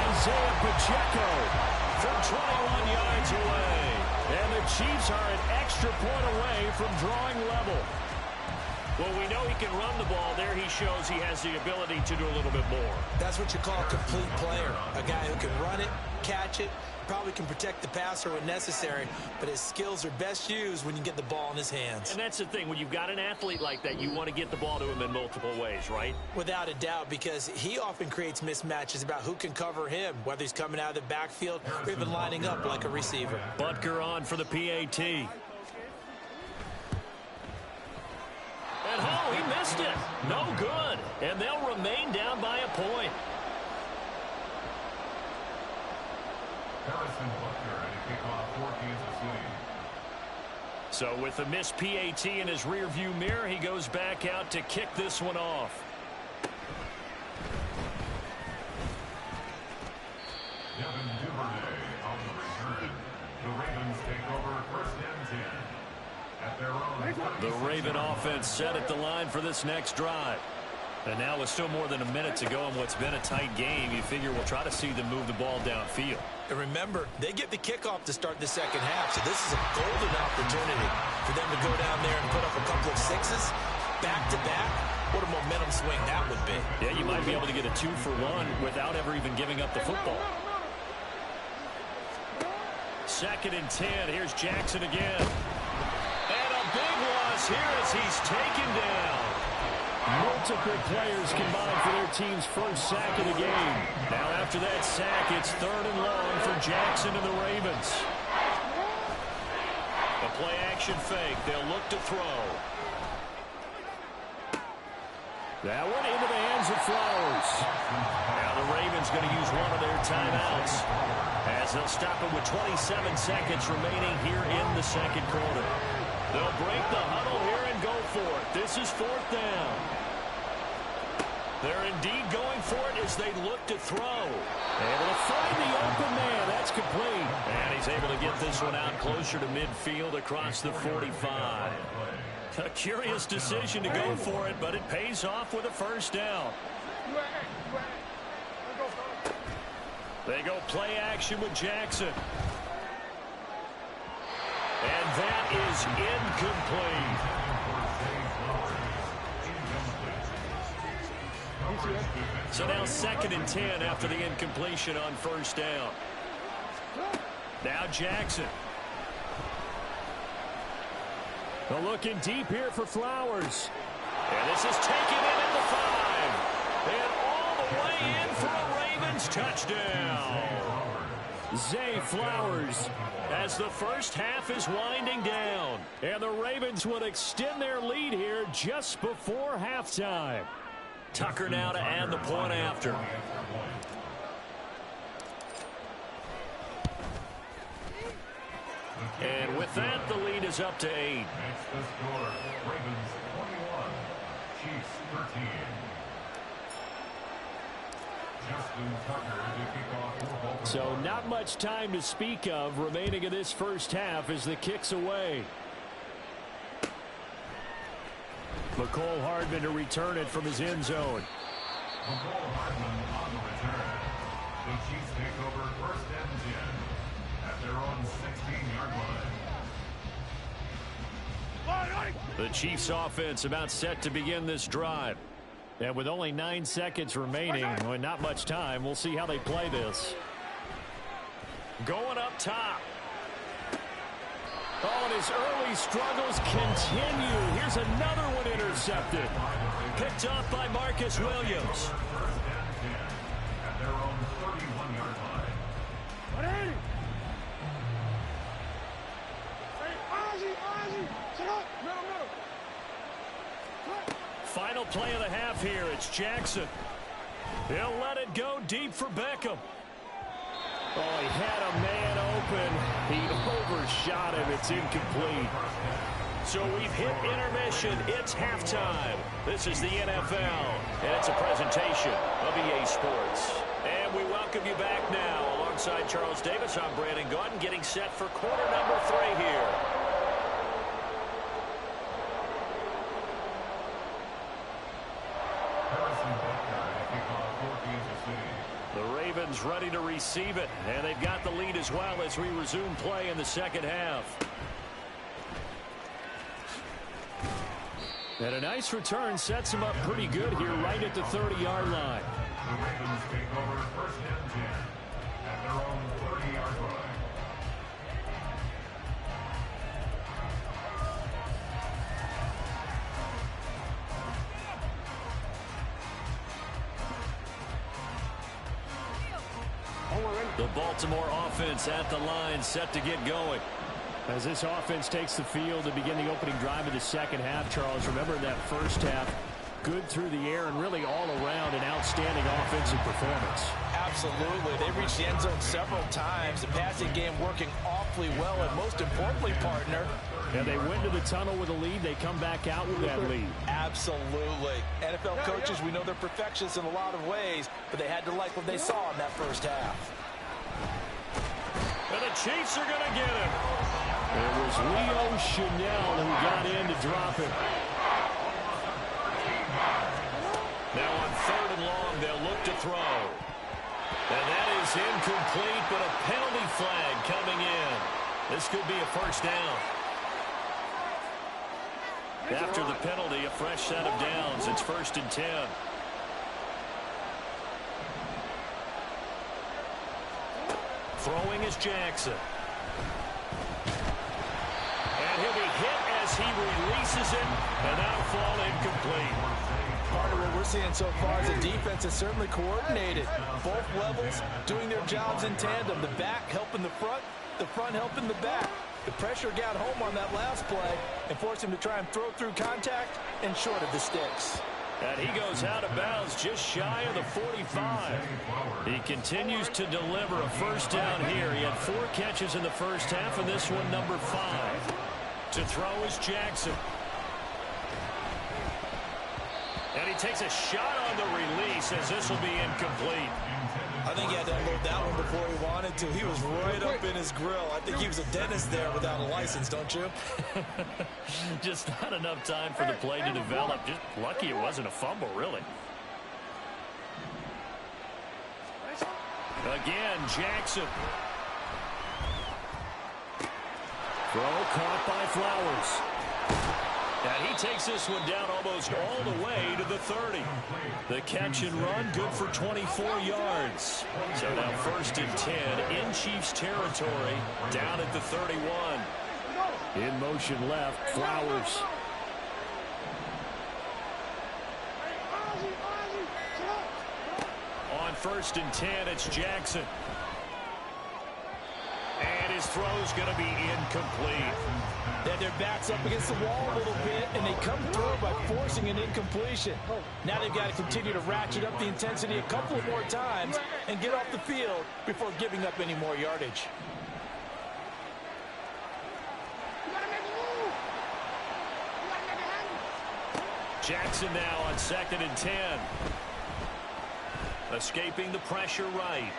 Isaiah Pacheco from 21 yards away. And the Chiefs are an extra point away from drawing level. Well, we know he can run the ball. There he shows he has the ability to do a little bit more. That's what you call a complete player. A guy who can run it, catch it, probably can protect the passer when necessary, but his skills are best used when you get the ball in his hands. And that's the thing. When you've got an athlete like that, you want to get the ball to him in multiple ways, right? Without a doubt, because he often creates mismatches about who can cover him, whether he's coming out of the backfield or even lining up like a receiver. Butker on for the PAT. And oh, he missed it. No good. And they'll remain down by a point. Harrison Butker and a kickoff for Kansas City. So with the missed PAT in his rearview mirror, he goes back out to kick this one off. Devin Duvernay on the return. The Ravens take over 1st and 10. At their own. The Raven offense set at the line for this next drive. And now with still more than a minute to go in what's been a tight game, you figure we'll try to see them move the ball downfield. And remember, they get the kickoff to start the second half, so this is a golden opportunity for them to go down there and put up a couple of sixes back-to-back. What a momentum swing that would be. Yeah, you might be able to get a 2-for-1 without ever even giving up the football. 2nd and 10. Here's Jackson again. And a big loss here as he's taken down. Multiple players combined for their team's first sack of the game. Now after that sack, it's 3rd and long for Jackson and the Ravens. A play-action fake. They'll look to throw. That one into the hands of Flowers. Now the Ravens going to use one of their timeouts as they'll stop it with 27 seconds remaining here in the second quarter. They'll break the huddle here and go for it. This is 4th down. They're indeed going for it as they look to throw. Able to find the open man. That's complete. And he's able to get this one out closer to midfield across the 45. A curious decision to go for it, but it pays off with a first down. They go play action with Jackson. And that is incomplete. So now 2nd and 10 after the incompletion on first down. Now Jackson. They're looking deep here for Flowers. And this is taken in at the 5. And all the way in for a Ravens touchdown. Zay Flowers, as the first half is winding down. And the Ravens would extend their lead here just before halftime. Tucker now to add the point after. And with that, the lead is up to 8. Makes the score Ravens 21, Chiefs 13. Justin Tucker to kick off for Baltimore. So not much time to speak of remaining in this first half as the kick's away. McCole Hardman to return it from his end zone. McCole Hardman on the return. The Chiefs take over first and 10 at their own 16-yard line. The Chiefs offense about set to begin this drive. And with only 9 seconds remaining, well, not much time, we'll see how they play this. Going up top. Oh, and his early struggles continue. Here's another one intercepted. Picked off by Marcus Williams. First and 10 at their own 31-yard line. Final play of the half here. It's Jackson. He'll let it go deep for Beckham. Oh, he had a man open. He overshot him. It's incomplete. So we've hit intermission. It's halftime. This is the NFL, and it's a presentation of EA Sports. And we welcome you back now. Alongside Charles Davis, I'm Brandon Gaudin, getting set for quarter number 3 here. The Ravens ready to receive it, and they've got the lead as well as we resume play in the second half. And a nice return sets him up pretty good here right at the 30-yard line. The Ravens take over first and 10 at their own 30-yard line. The Baltimore offense at the line, set to get going. As this offense takes the field to begin the opening drive of the second half, Charles, remember that first half, good through the air and really all around an outstanding offensive performance. Absolutely. They reached the end zone several times. The passing game working awfully well, and most importantly, partner, and they went to the tunnel with a lead. They come back out with that lead. Absolutely. NFL coaches, we know they're perfectionists in a lot of ways, but they had to like what they saw in that first half. And the Chiefs are going to get him. It was Leo Chanel who got in to drop it. Now on 3rd and long, they'll look to throw. And that is incomplete, but a penalty flag coming in. This could be a first down. After the penalty, a fresh set of downs. It's 1st and 10. Throwing is Jackson. And he'll be hit as he releases it, and that'll fall incomplete. Part of what we're seeing so far is the defense is certainly coordinated. Both levels doing their jobs in tandem. The back helping the front helping the back. The pressure got home on that last play and forced him to try and throw through contact and short of the sticks. And he goes out of bounds just shy of the 45. He continues to deliver a first down here. He had 4 catches in the first half, and this one number 5. To throw is Jackson. And he takes a shot on the release as this will be incomplete. I think he had to unload that one before he wanted to. He was right up in his grill. I think he was a dentist there without a license, don't you? Just not enough time for the play to develop. Just lucky it wasn't a fumble, really. Again, Jackson. Throw caught by Flowers. And he takes this one down almost all the way to the 30. The catch and run, good for 24 yards. So now 1st and 10 in Chiefs territory, down at the 31. In motion left, Flowers. On 1st and 10, it's Jackson. And his throw's going to be incomplete. Then their back's up against the wall a little bit, and they come through by forcing an incompletion. Now they've got to continue to ratchet up the intensity a couple of more times and get off the field before giving up any more yardage. Jackson now on 2nd and 10. Escaping the pressure right.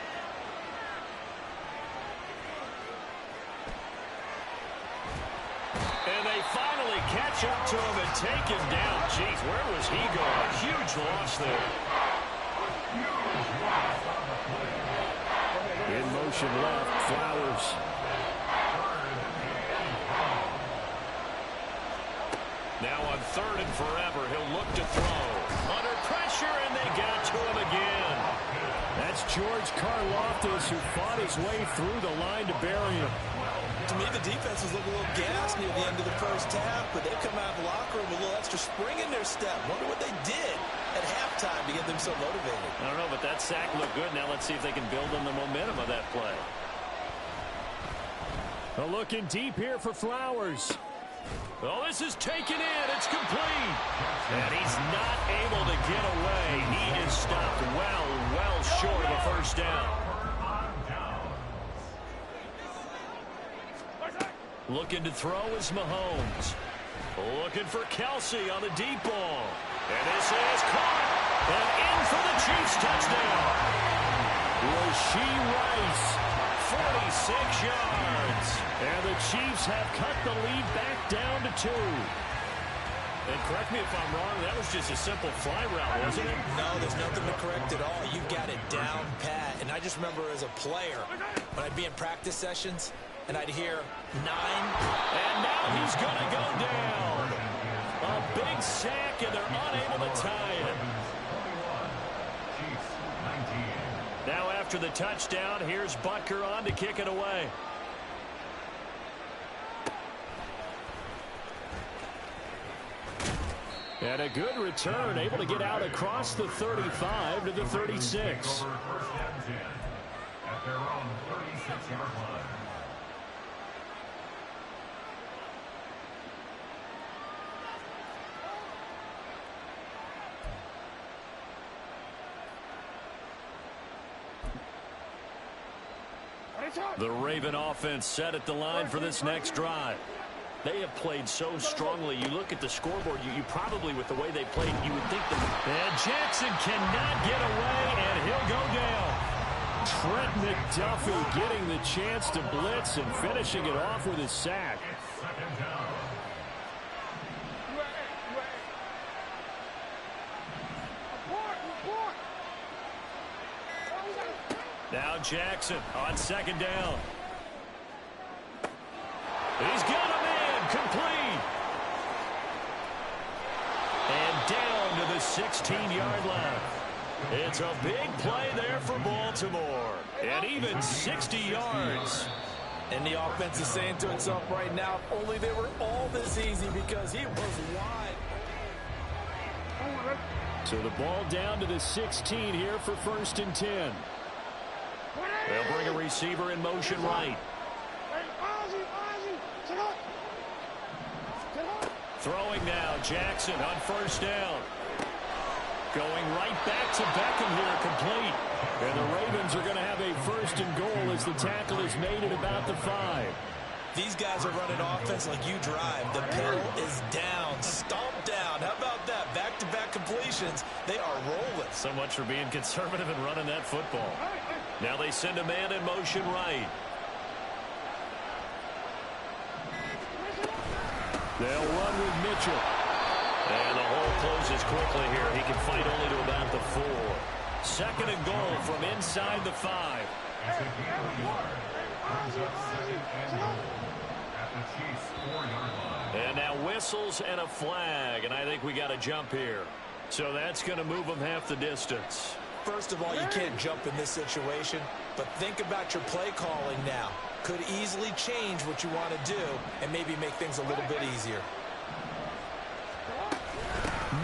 And they finally catch up to him and take him down. Jeez, where was he going? Huge loss there. In motion left, Flowers. Now on 3rd and forever, he'll look to throw. Under pressure, and they got to him again. That's George Karlaftis, who fought his way through the line to bury him. To me, the defense was looking a little gassed near the end of the first half, but they come out of the locker room with a little extra spring in their step. Wonder what they did at halftime to get them so motivated. I don't know, but that sack looked good. Now let's see if they can build on the momentum of that play. Looking deep here for Flowers. Oh, this is taken in. It's complete. And he's not able to get away. He is stopped well short of a first down. Looking to throw is Mahomes. Looking for Kelsey on the deep ball. And this is caught. And in for the Chiefs touchdown. Rashee Rice, 46 yards. And the Chiefs have cut the lead back down to 2. And correct me if I'm wrong, that was just a simple fly route, wasn't it? No, there's nothing to correct at all. You've got it down pat. And I just remember as a player, when I'd be in practice sessions, and I'd hear 9. And now he's going to go down. A big sack, and they're unable to tie it. Now after the touchdown, here's Butker on to kick it away. And a good return, able to get out across the 35 to the 36. At their own 36-yard line. The Raven offense set at the line for this next drive. They have played so strongly. You look at the scoreboard, you probably, with the way they played, you would think that... And Jackson cannot get away, and he'll go down. Trent McDuffie getting the chance to blitz and finishing it off with his sack. Now Jackson on 2nd down. He's got a man complete. And down to the 16-yard line. It's a big play there for Baltimore. And even 60 yards. And the offense is saying to itself right now, if only they were all this easy, because he was wide. So the ball down to the 16 here for 1st and 10. They'll bring a receiver in motion right. Throwing now, Jackson on 1st down. Going right back to Beckham here, complete. And the Ravens are going to have a 1st and goal as the tackle is made at about the 5. These guys are running offense like you drive. The pedal is down, stomped down. How about that? Back-to-back completions. They are rolling. So much for being conservative and running that football. Now they send a man in motion right. They'll run with Mitchell. And the hole closes quickly here. He can fight only to about the 4. 2nd and goal from inside the 5. And now whistles and a flag. And I think we got a jump here. So that's going to move them half the distance. First of all, you can't jump in this situation, but think about your play calling now. Could easily change what you want to do and maybe make things a little bit easier.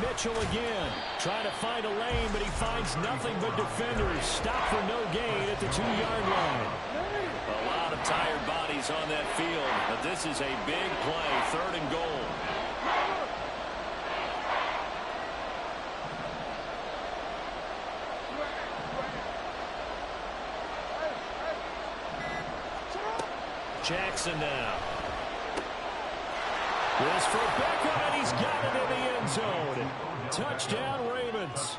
Mitchell again, trying to find a lane, but he finds nothing but defenders. Stop for no gain at the 2-yard line. A lot of tired bodies on that field, but this is a big play, 3rd and goal. Jackson now. This for Beckham, and he's got it in the end zone. Touchdown, Ravens.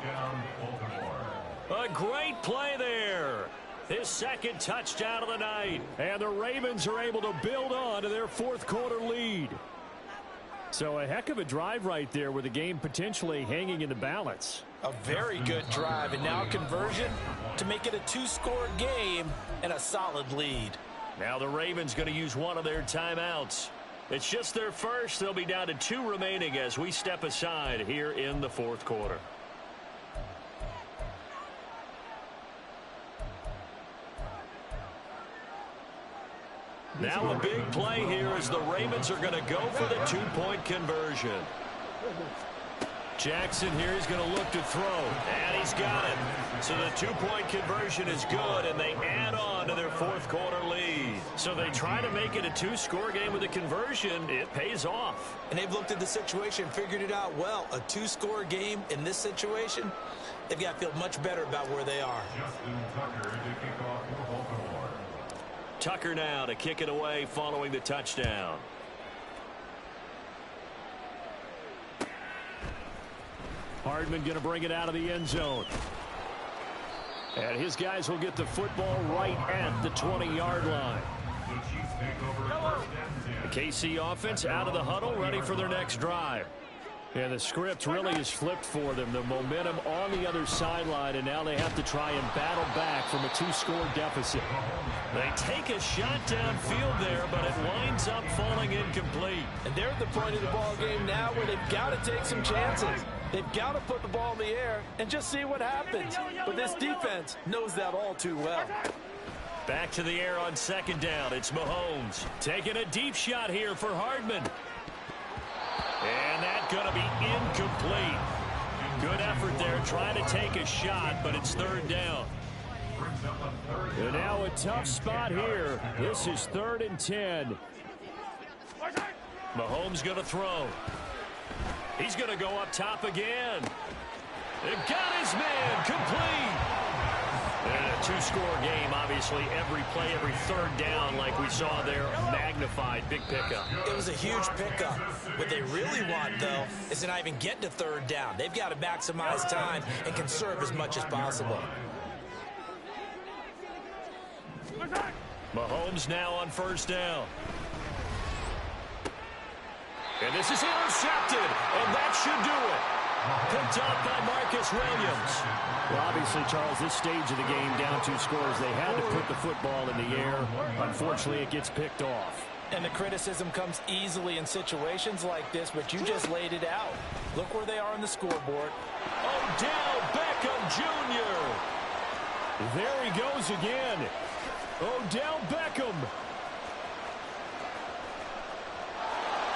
A great play there. His 2nd touchdown of the night. And the Ravens are able to build on to their 4th quarter lead. So a heck of a drive right there with the game potentially hanging in the balance. A very good drive, and now conversion to make it a 2-score game and a solid lead. Now the Ravens going to use one of their timeouts. It's just their first. They'll be down to 2 remaining as we step aside here in the 4th quarter. Now a big play here as the Ravens are going to go for the 2-point conversion. Jackson here is going to look to throw, and he's got it. So the 2-point conversion is good, and they add on to their 4th quarter lead. So they try to make it a 2-score game with a conversion. It pays off. And they've looked at the situation, figured it out well. A 2-score game in this situation, they've got to feel much better about where they are. Tucker now to kick it away following the touchdown. Hardman going to bring it out of the end zone. And his guys will get the football right at the 20-yard line. The KC offense out of the huddle, ready for their next drive. And the script really is flipped for them. The momentum on the other sideline, and now they have to try and battle back from a 2-score deficit. They take a shot downfield there, but it winds up falling incomplete. And they're at the point of the ball game now where they've got to take some chances. They've got to put the ball in the air and just see what happens. But this defense knows that all too well. Back to the air on 2nd down. It's Mahomes taking a deep shot here for Hardman. And that's going to be incomplete. Good effort there trying to take a shot, but it's 3rd down. And now a tough spot here. This is 3rd and 10. Mahomes going to throw. He's going to go up top again. It got his man complete. And a 2-score game, obviously, every play, every 3rd down, like we saw there, magnified, big pickup. It was a huge pickup. What they really want, though, is to not even get to 3rd down. They've got to maximize time and conserve as much as possible. Mahomes now on 1st down. And this is intercepted, and that should do it. Picked up by Marcus Williams. Well, obviously, Charles, this stage of the game, down 2 scores, they had to put the football in the air. Unfortunately, it gets picked off. And the criticism comes easily in situations like this, but you just laid it out. Look where they are on the scoreboard. Odell Beckham Jr. There he goes again. Odell Beckham.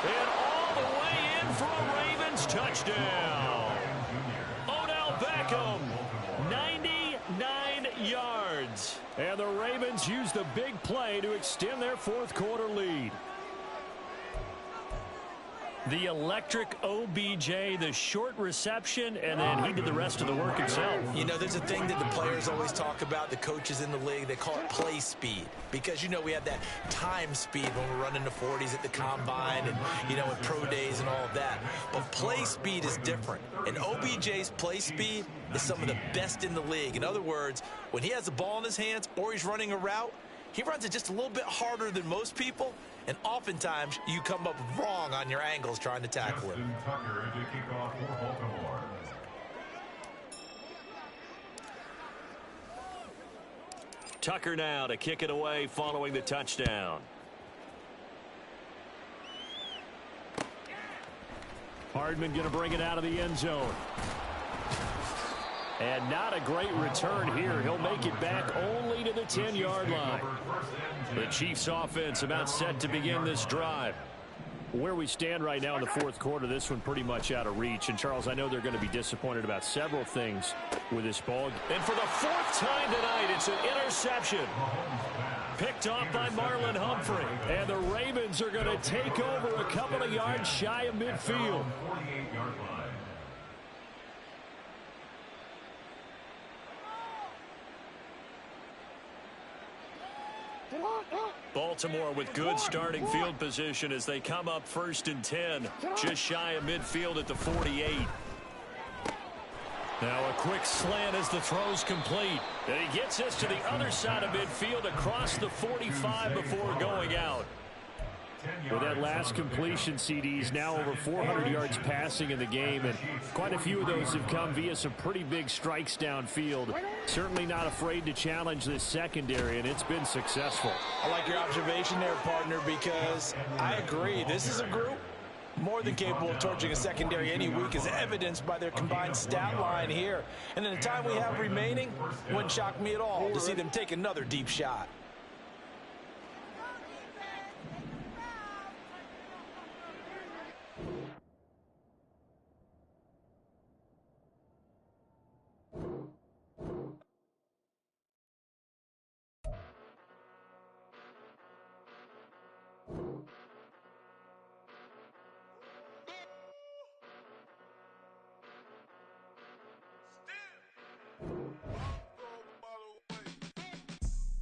And all the way in for a Ravens touchdown. Odell Beckham, 99 yards. And the Ravens use the big play to extend their 4th quarter lead. The electric OBJ, the short reception, and then he did the rest of the work himself. You know, there's a thing that the players always talk about, the coaches in the league, they call it play speed. Because, you know, we have that time speed when we're running the 40s at the combine and, you know, in pro days and all of that. But play speed is different. And OBJ's play speed is some of the best in the league. In other words, when he has the ball in his hands or he's running a route, he runs it just a little bit harder than most people. And oftentimes, you come up wrong on your angles trying to tackle it. Tucker to kick off for Baltimore. Tucker now to kick it away following the touchdown. Hardman going to bring it out of the end zone. And not a great return here. He'll make it back only to the 10-yard line. The Chiefs offense about set to begin this drive. Where we stand right now in the 4th quarter, this one pretty much out of reach. And, Charles, I know they're going to be disappointed about several things with this ball. And for the 4th time tonight, it's an interception. picked off by Marlon Humphrey. And the Ravens are going to take over a couple of yards shy of midfield. 48-yard line. Baltimore with good starting field position as they come up 1st and 10, just shy of midfield at the 48. Now a quick slant as the throw's complete. And he gets us to the other side of midfield across the 45 before going out. With that last completion, CD's now over 400 yards passing in the game, and quite a few of those have come via some pretty big strikes downfield. Certainly not afraid to challenge this secondary, and it's been successful. I like your observation there, partner, because I agree. This is a group more than capable of torching a secondary any week, as evidenced by their combined stat line here. And in the time we have remaining, wouldn't shock me at all to see them take another deep shot.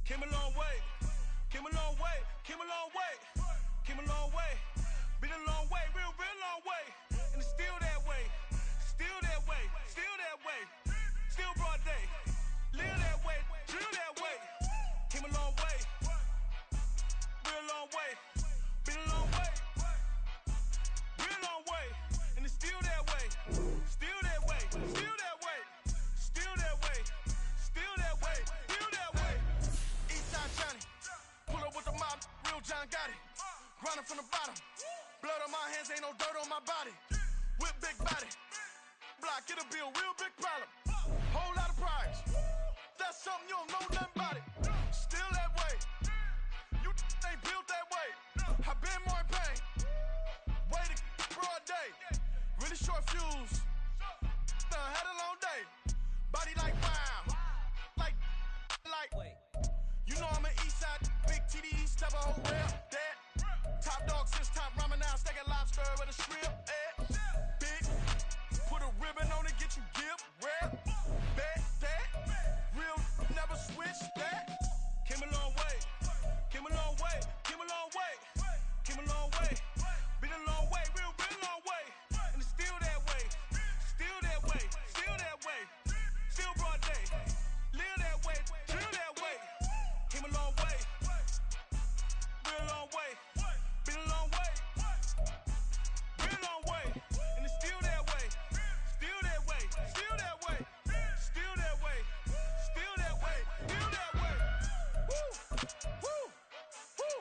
Came a long way, came a long way, came a long way, came a long way, been a long way, real long way, and it's still that way, still that way, still that way, still broad day, live that way, drill that way, came a long way, real long way, been a long way, real long way, and it's still that way, still that way, still that way, still that way, still that way, still that way. Eastside Johnny, pull up with the mob, real John Gotti. Grinding from the bottom, blood on my hands, ain't no dirt on my body. Whip big body, block, get a bill, real big problem. Whole lot of prize, that's something you don't know nothing about it. Still that way, you ain't built that way. I been more in pain, way to broad day. Really short fuse, had a long day. Body like wow, like. You know I'm an Eastside, big TDE, step a whole rep, that. Top dog since top ramen now, steak and lobster with a shrimp, big, put a ribbon on it, get you gift, rep, bet, that. Real, never switch, that. Came a long way, came a long way, came a long way, came a long way. Been a long way, real long way. And it's still that way, still that way, still that way. Still broad day, live that way, drill that way. Came a long way, real long way, been a long way, real long way, and it's still that way, still that way, still that way, still that way, still that way, still that way. Woo, woo, woo.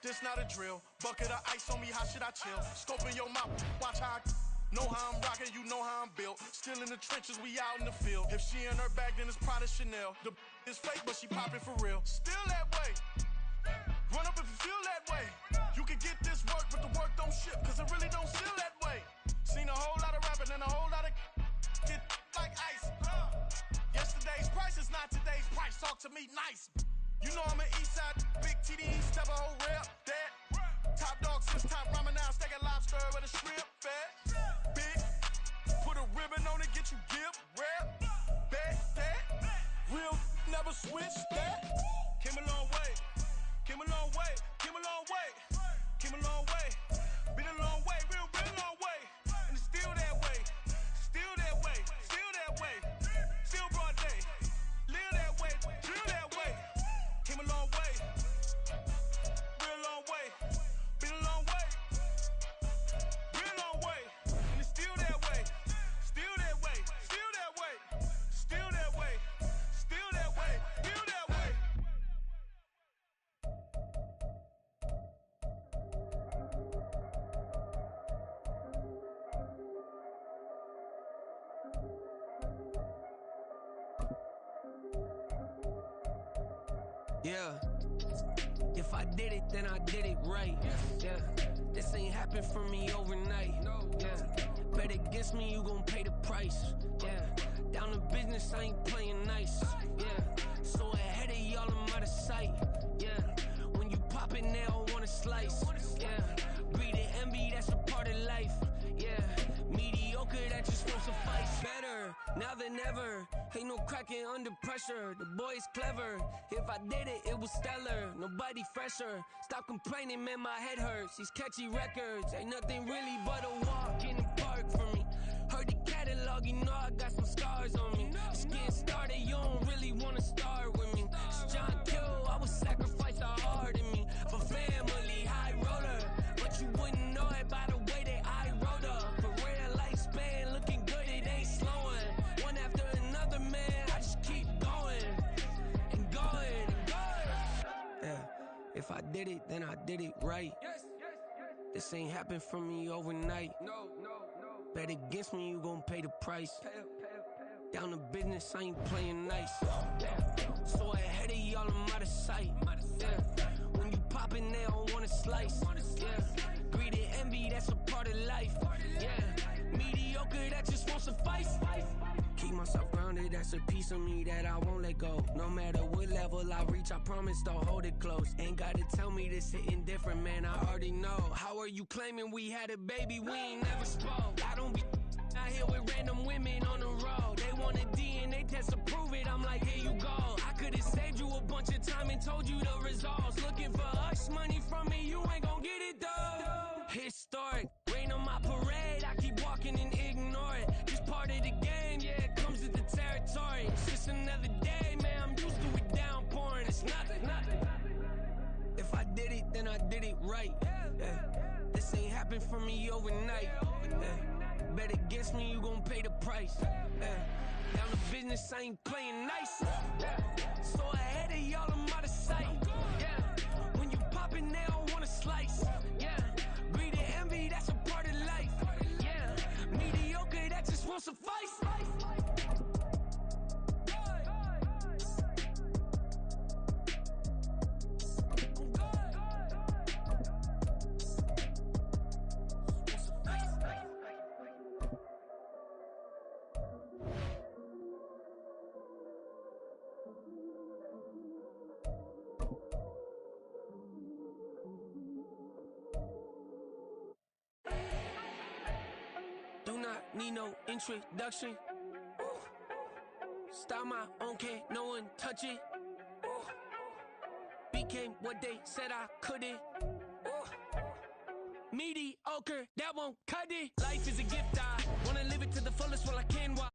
This not a drill, bucket of ice on me, how should I chill? Scope in your mouth, watch how I know how I'm rocking, you know how I'm built. Still in the trenches, we out in the field. If she in her bag, then it's Prada Chanel. The is fake, but she poppin' for real. Still that way. Run up if you feel that way. You can get this work, but the work don't ship, cause it really don't feel that way. Seen a whole lot of rapping and a whole lot of get like ice. Yesterday's price is not today's price. Talk to me nice. You know I'm an Eastside, big TDE, step a whole rep, that. Top dog since top ramen now, steak and lobster with a shrimp, fat. Big, put a ribbon on it, get you gift, rep, bet, that. Real, never switch, that. Came a long way, came a long way, came a long way, came a long way. Been a long way, real long way. And it's still that way, still that way, still that way. Still broad day, live that way, drill that way. Came a long way, real long way. Been a long way, real long way. And it's still that way, still that way, still that way, still that way, still that way, still that way. Yeah. If I did it, then I did it right. Yeah. This ain't happened for me overnight. Yeah. Bet against me, you gon' pay the price. Yeah. Down to business, I ain't playing nice. Yeah. So ahead of y'all, I'm out of sight. Yeah. slice. Yeah, greed and envy, that's a part of life. Yeah, mediocre, that just won't suffice. Better now than ever. Ain't no cracking under pressure. The boy's clever. If I did it, it was stellar. Nobody fresher. Stop complaining, man, my head hurts. These catchy records ain't nothing really but a walk in the park for me. Heard the catalog, you know I got some scars on me. Just getting started, you don't really wanna start with me. It's John Kill, I would sacrifice the heart in me for family, high roller. But you wouldn't know it by the way that I wrote up. Career lifespan looking good, it ain't slowing. One after another, man, I just keep going and going and going. Yeah, if I did it, then I did it right. This ain't happened for me overnight. Bet against me, you gon' pay the price. Down to business, I ain't playing nice. So ahead of y'all, I'm out of sight. Yeah. When you poppin', they don't wanna slice. Yeah. Greed and envy, that's a part of life. Yeah. Mediocre, that just won't suffice. Keep myself grounded, that's a piece of me that I won't let go. No matter what level I reach, I promise to hold it close. Ain't gotta tell me this hitting different, man, I already know. How are you claiming we had a baby, we ain't never spoke? I don't be out here with random women on the road. They want a DNA test to prove it, I'm like, here you go. I could've saved you a bunch of time and told you the results. Looking for hush money from me, you ain't gon' get it though. Historic, rain on my parade, I keep walking and ignore it. Just part of the game, yeah, it comes with the territory. It's just another day, man, I'm used to it downpouring. It's nothing. If I did it, then I did it right. Yeah. This ain't happened for me overnight. Yeah. Bet against me, you gon' pay the price. Yeah. Down to business, I ain't playing nice. Yeah. So ahead of y'all, I'm out of sight. Yeah. When you poppin', they don't wanna slice. Yeah. Greed and envy, that's a part of life. Yeah. Mediocre, that just won't suffice. Do not need no introduction. Style my own, can't no one touch it. Became what they said I couldn't. Mediocre, that won't cut it. Life is a gift, I wanna live it to the fullest while I can. While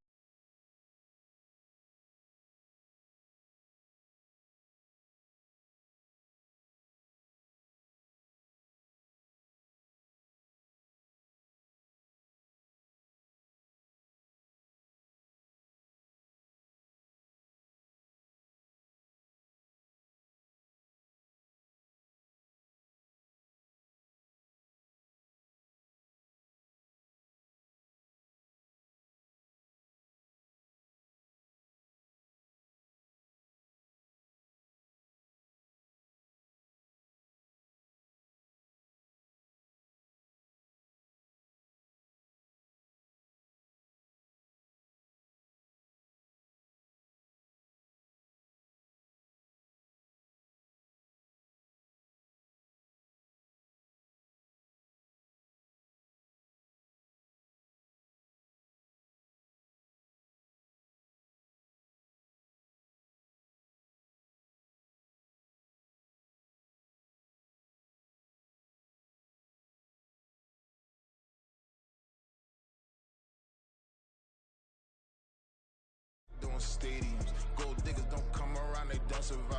Doing stadiums, gold diggers don't come around, they don't survive.